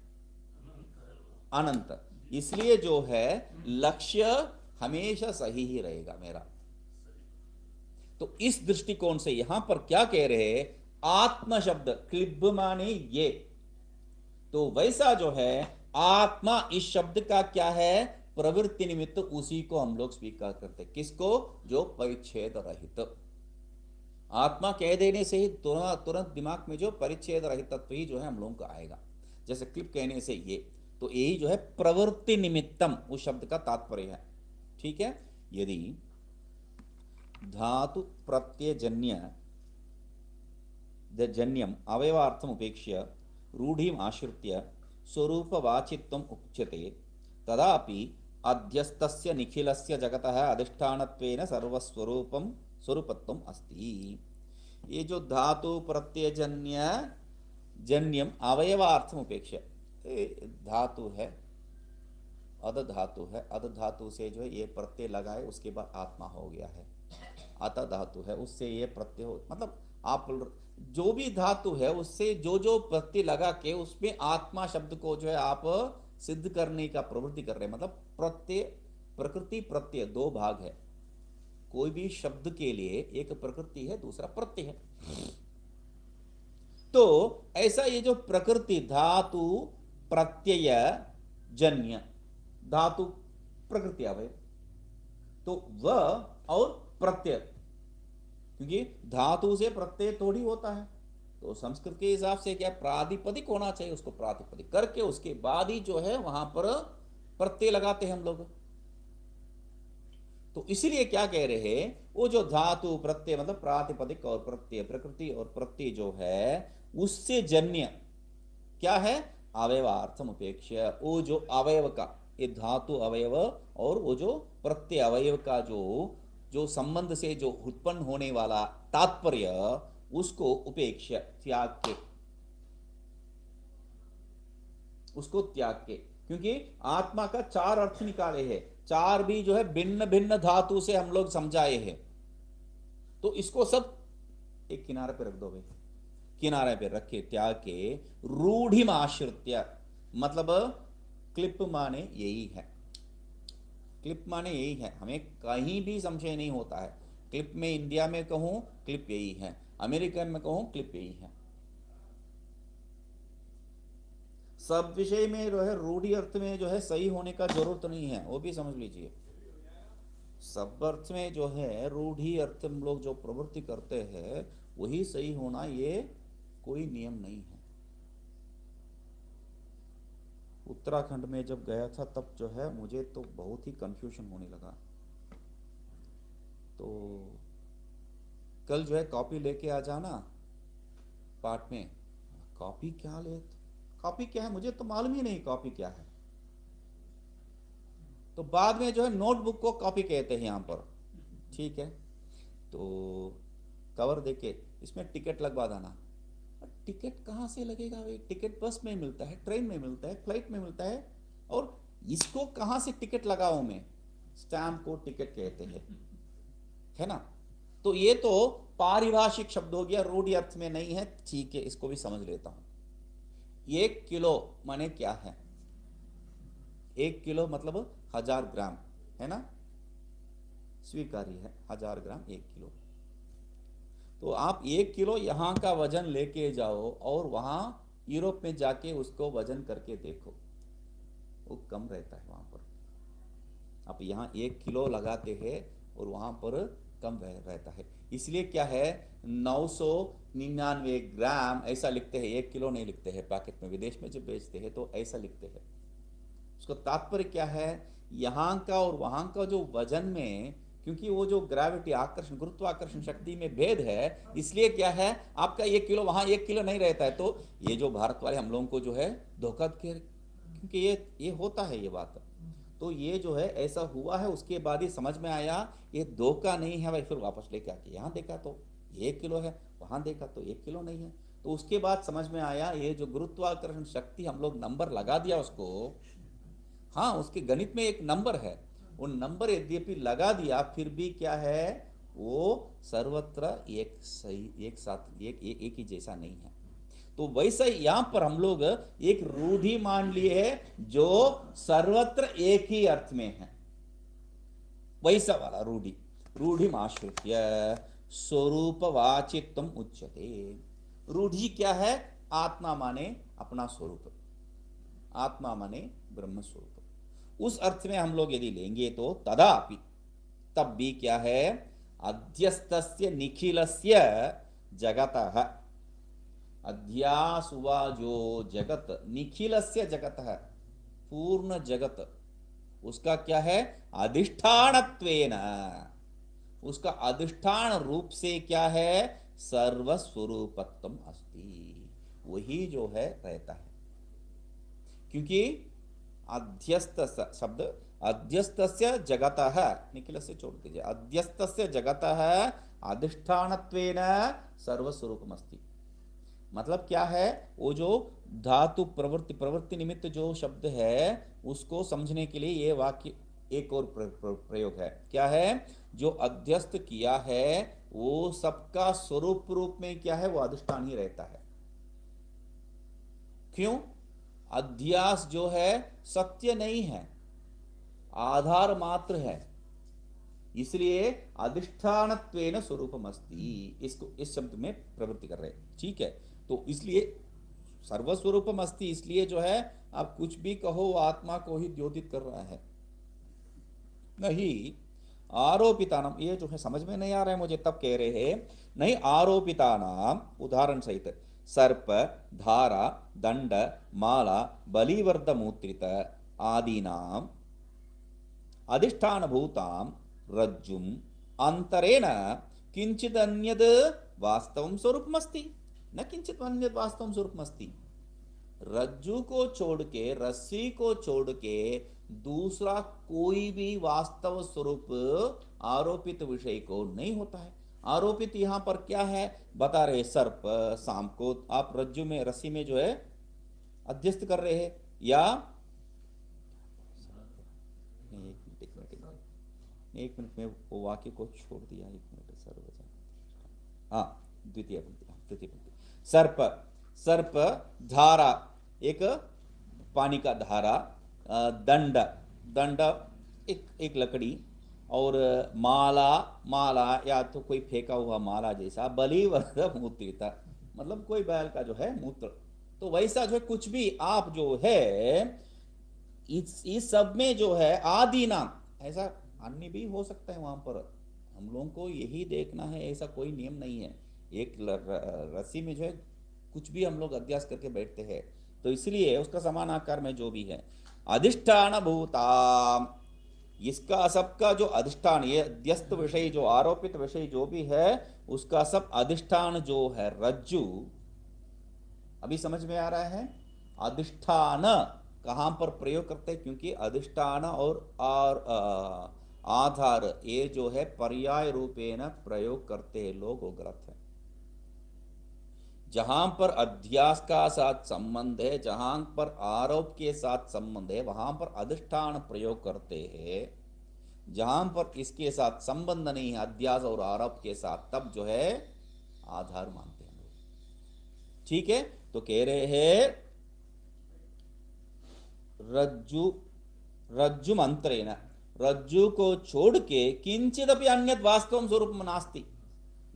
अनंत। इसलिए जो है लक्ष्य हमेशा सही ही रहेगा मेरा। तो इस दृष्टिकोण से यहां पर क्या कह रहे हैं? आत्म शब्द क्लिब माने ये, तो वैसा जो है आत्मा इस शब्द का क्या है? प्रवृत्ति निमित्त, उसी को हम लोग स्वीकार करते हैं। किसको? जो परिच्छेद रहित। आत्मा कह देने से ही तुरंत तुरंत दिमाग में जो परिच्छेद रहित तत्व ही जो है हम लोगों को आएगा। जैसे क्लिप कहने से ये, तो यही जो है प्रवृत्ति निमित्तम उस शब्द का तात्पर्य है। ठीक है। यदि धातु प्रत्ययजन्य जन्यम अवयवार्थम उपेक्ष्य रूढ़िम आश्रित्य स्वरूपवाचित्वम उच्यते तदापि अध्यस्तस्य निखिलस्य जगतः अधिष्ठानत्वेन सर्वस्वरूपम स्वरूपत्वम अस्ति। ये जो धातु प्रत्ययजन्य जन्यम अवयवार्थम उपेक्ष्य, धातु है, अध धातु है, अध धातु से जो है ये प्रत्यय लगाए उसके बाद आत्मा हो गया है। अत धातु है, उससे ये प्रत्यय हो, मतलब आप जो भी धातु है उससे जो जो प्रत्यय लगा के उसमें आत्मा शब्द को जो है आप सिद्ध करने का प्रवृत्ति कर रहे हैं। मतलब प्रत्यय, प्रकृति प्रत्यय दो भाग है। कोई भी शब्द के लिए एक प्रकृति है, दूसरा प्रत्यय है। तो ऐसा ये जो प्रकृति धातु प्रत्यय जन्य, धातु प्रकृति अवयव, तो वह और प्रत्यय, क्योंकि धातु से प्रत्यय थोड़ी होता है, तो संस्कृत के हिसाब से क्या प्रातिपदिक होना चाहिए, उसको प्रातिपदिक करके उसके बाद ही जो है वहां पर प्रत्यय लगाते हैं हम लोग। तो इसीलिए क्या कह रहे हैं, वो जो धातु प्रत्यय मतलब प्रातिपदिक और प्रत्यय, प्रकृति और प्रत्यय जो है उससे जन्य क्या है? अवयवार्थम उपेक्ष्य, वो जो अवयव का, ये धातु अवयव और वो जो प्रत्यय अवयव का जो जो संबंध से जो उत्पन्न होने वाला तात्पर्य, उसको उपेक्ष्य त्याग के, उसको त्याग के। क्योंकि आत्मा का चार अर्थ निकाले हैं, चार भी जो है भिन्न भिन्न धातु से हम लोग समझाए हैं। तो इसको सब एक किनारे पे रख दो भाई, किनारे पे रखे त्याग के रूढ़िम आश्रित्य, मतलब क्लिप माने यही है। क्लिप माने यही है, हमें कहीं भी संशय नहीं होता है। क्लिप में इंडिया में कहूं क्लिप यही है, अमेरिका में कहूं क्लिप यही है। सब विषय में जो है रूढ़ि अर्थ में जो है सही होने का जरूरत नहीं है, वो भी समझ लीजिए। सब अर्थ में जो है रूढ़ि अर्थ हम लोग जो प्रवृत्ति करते हैं वही सही होना, ये कोई नियम नहीं है। उत्तराखंड में जब गया था तब जो है मुझे तो बहुत ही कंफ्यूजन होने लगा। तो कल जो है कॉपी लेके आ जाना पाठ में, कॉपी क्या ले, कॉपी क्या है मुझे तो मालूम ही नहीं कॉपी क्या है। तो बाद में जो है नोटबुक को कॉपी कहते हैं यहाँ पर, ठीक है। तो कवर देके इसमें टिकट लगवा देना। टिकट कहाँ से लगेगा भाई, टिकट बस में मिलता है, ट्रेन में मिलता है, फ्लाइट में मिलता है, और इसको कहाँ से टिकट लगाऊं मैं। स्टैम्प को टिकट कहते हैं, है ना। तो ये तो पारिभाषिक शब्द हो गया, रूढ़ि अर्थ में नहीं है, ठीक है, इसको भी समझ लेता हूं। 1 किलो माने क्या है, 1 किलो मतलब 1000 ग्राम, है ना, स्वीकार्य है 1000 ग्राम 1 किलो। तो आप 1 किलो यहाँ का वजन लेके जाओ और वहां यूरोप में जाके उसको वजन करके देखो, वो कम रहता है वहां पर। आप यहाँ 1 किलो लगाते हैं और वहां पर कम रहता है। इसलिए क्या है 999 ग्राम ऐसा लिखते हैं, 1 किलो नहीं लिखते हैं पैकेट में, विदेश में जब बेचते हैं तो ऐसा लिखते हैं। उसका तात्पर्य क्या है, यहाँ का और वहां का जो वजन में, क्योंकि वो जो ग्रेविटी आकर्षण गुरुत्वाकर्षण शक्ति में भेद है, इसलिए क्या है आपका 1 किलो वहां 1 किलो नहीं रहता है। तो ये जो भारत वाले हम लोगों को जो है धोखा के, क्योंकि ये होता है ये बात। तो ये जो है ऐसा हुआ है, उसके बाद ही समझ में आया ये धोखा नहीं है भाई। फिर वापस लेके आके यहाँ देखा तो 1 किलो है, वहां देखा तो 1 किलो नहीं है। तो उसके बाद समझ में आया ये जो गुरुत्वाकर्षण शक्ति हम लोग नंबर लगा दिया उसको, हाँ उसके गणित में एक नंबर है, वो नंबर यद्यपि लगा दिया फिर भी क्या है वो सर्वत्र एक सही एक साथ एक ही जैसा नहीं है। तो वैसा यहां पर हम लोग एक रूढ़ि मान लिए है जो सर्वत्र एक ही अर्थ में है, वैसा वाला रूढ़ि। रूढ़ि आश्रित्य स्वरूपवाचित्वम उच्यते। रूढ़ि क्या है, आत्मा माने अपना स्वरूप, आत्मा माने ब्रह्म स्वरूप। उस अर्थ में हम लोग यदि लेंगे तो तदापि, तब भी क्या है, अध्यस्तस्य निखिलस्य जगतः, अध्यास हुआ जो जगत, निखिलस्य जगतः पूर्ण जगत, उसका क्या है अधिष्ठानत्वेन, उसका अधिष्ठान रूप से क्या है सर्वस्वरूपत्वम अस्ति, वही जो है रहता है। क्योंकि अध्यस्त शब्द अध्यस्तस्य जगतः, निखिलस्य छोड़ दीजिए, अध्यस्तस्य जगतः अधिष्ठानत्वेन सर्वस्वरूपमस्ति। मतलब क्या है, वो जो धातु प्रवृत्ति प्रवृत्ति निमित्त जो शब्द है उसको समझने के लिए ये वाक्य एक और प्रयोग है। क्या है, जो अध्यस्त किया है वो सबका स्वरूप रूप में क्या है वो अधिष्ठान ही रहता है। क्यों, अध्यास जो है सत्य नहीं है, आधार मात्र है, इसलिए अधिष्ठानत्वेन स्वरूपमस्ति, इसको इस शब्द में प्रवृत्ति कर रहे हैं, ठीक है। तो इसलिए सर्वस्वरूपमस्ति, इसलिए जो है आप कुछ भी कहो वो आत्मा को ही द्योतित कर रहा है, नहीं आरोपितानाम। ये जो है समझ में नहीं आ रहा है मुझे, तब कह रहे हैं नहीं आरोपितानाम, उदाहरण सहित सर्प धारा दंड माला बलिवर्द मूत्रित आदीनाम अधिष्ठान भूताम रज्जुम अंतरेण किंचित अन्यद वास्तवम स्वरूपमस्ति, न किंचित अन्यद वास्तवम स्वरूपमस्ति। रज्जु को छोड़ के, रस्सी को छोड़ के दूसरा कोई भी वास्तव स्वरूप आरोपित विषय को नहीं होता है। आरोपित यहां पर क्या है बता रहे, सर्प सांप को आप रज्जु में रस्सी में जो है अध्यस्त कर रहे हैं, या एक मिनट में वो वाक्य को छोड़ दिया, एक मिनट सर्वजन, हाँ द्वितीय पंक्ति, सर्प सर्प धारा एक पानी का धारा, दंड दंड एक लकड़ी, और माला माला या तो कोई फेंका हुआ माला जैसा, बलिवर्द मूत्रिता मतलब कोई बैल का जो है मूत्र। तो वैसा जो है कुछ भी आप जो है इस सब में जो है आदि नाम, ऐसा अन्य भी हो सकता है वहां पर, हम लोगों को यही देखना है, ऐसा कोई नियम नहीं है। एक रस्सी में जो है कुछ भी हम लोग अध्यास करके बैठते हैं, तो इसलिए उसका समान आकार में जो भी है अधिष्ठान भूता, इसका सबका जो अधिष्ठान, ये अध्यस्त विषय जो आरोपित विषय जो भी है उसका सब अधिष्ठान जो है रज्जु, अभी समझ में आ रहा है? अधिष्ठान कहाँ पर प्रयोग करते हैं? क्योंकि अधिष्ठान और आधार ये जो है पर्याय रूपेण प्रयोग करते हैं लोग, वो गलत है। जहां पर अध्यास का साथ संबंध है, जहां पर आरोप के साथ संबंध है, वहां पर अधिष्ठान प्रयोग करते हैं। जहां पर इसके साथ संबंध नहीं है, अध्यास और आरोप के साथ, तब जो है आधार मानते हैं लोग। ठीक है, तो कह रहे हैं रज्जु रज्जु मंत्रेण, रज्जु को छोड़ के किंचित भी अन्य वास्तव स्वरूप नास्ति,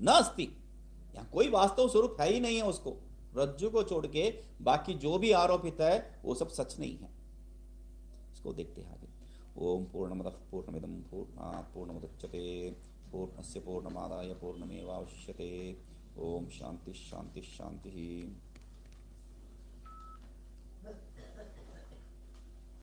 न अस्ति, यहाँ कोई वास्तव स्वरूप है ही नहीं है उसको। रज्जु को छोड़ के बाकी जो भी आरोपित है वो सब सच नहीं है। इसको देखते हैं आगे। ओम पूर्णमदः पूर्णमिदं पूर्णात् पूर्णमुदच्यते पूर्णस्य पूर्णमादाय पूर्णमेवावशिष्यते। ओम शांति शांति शांति।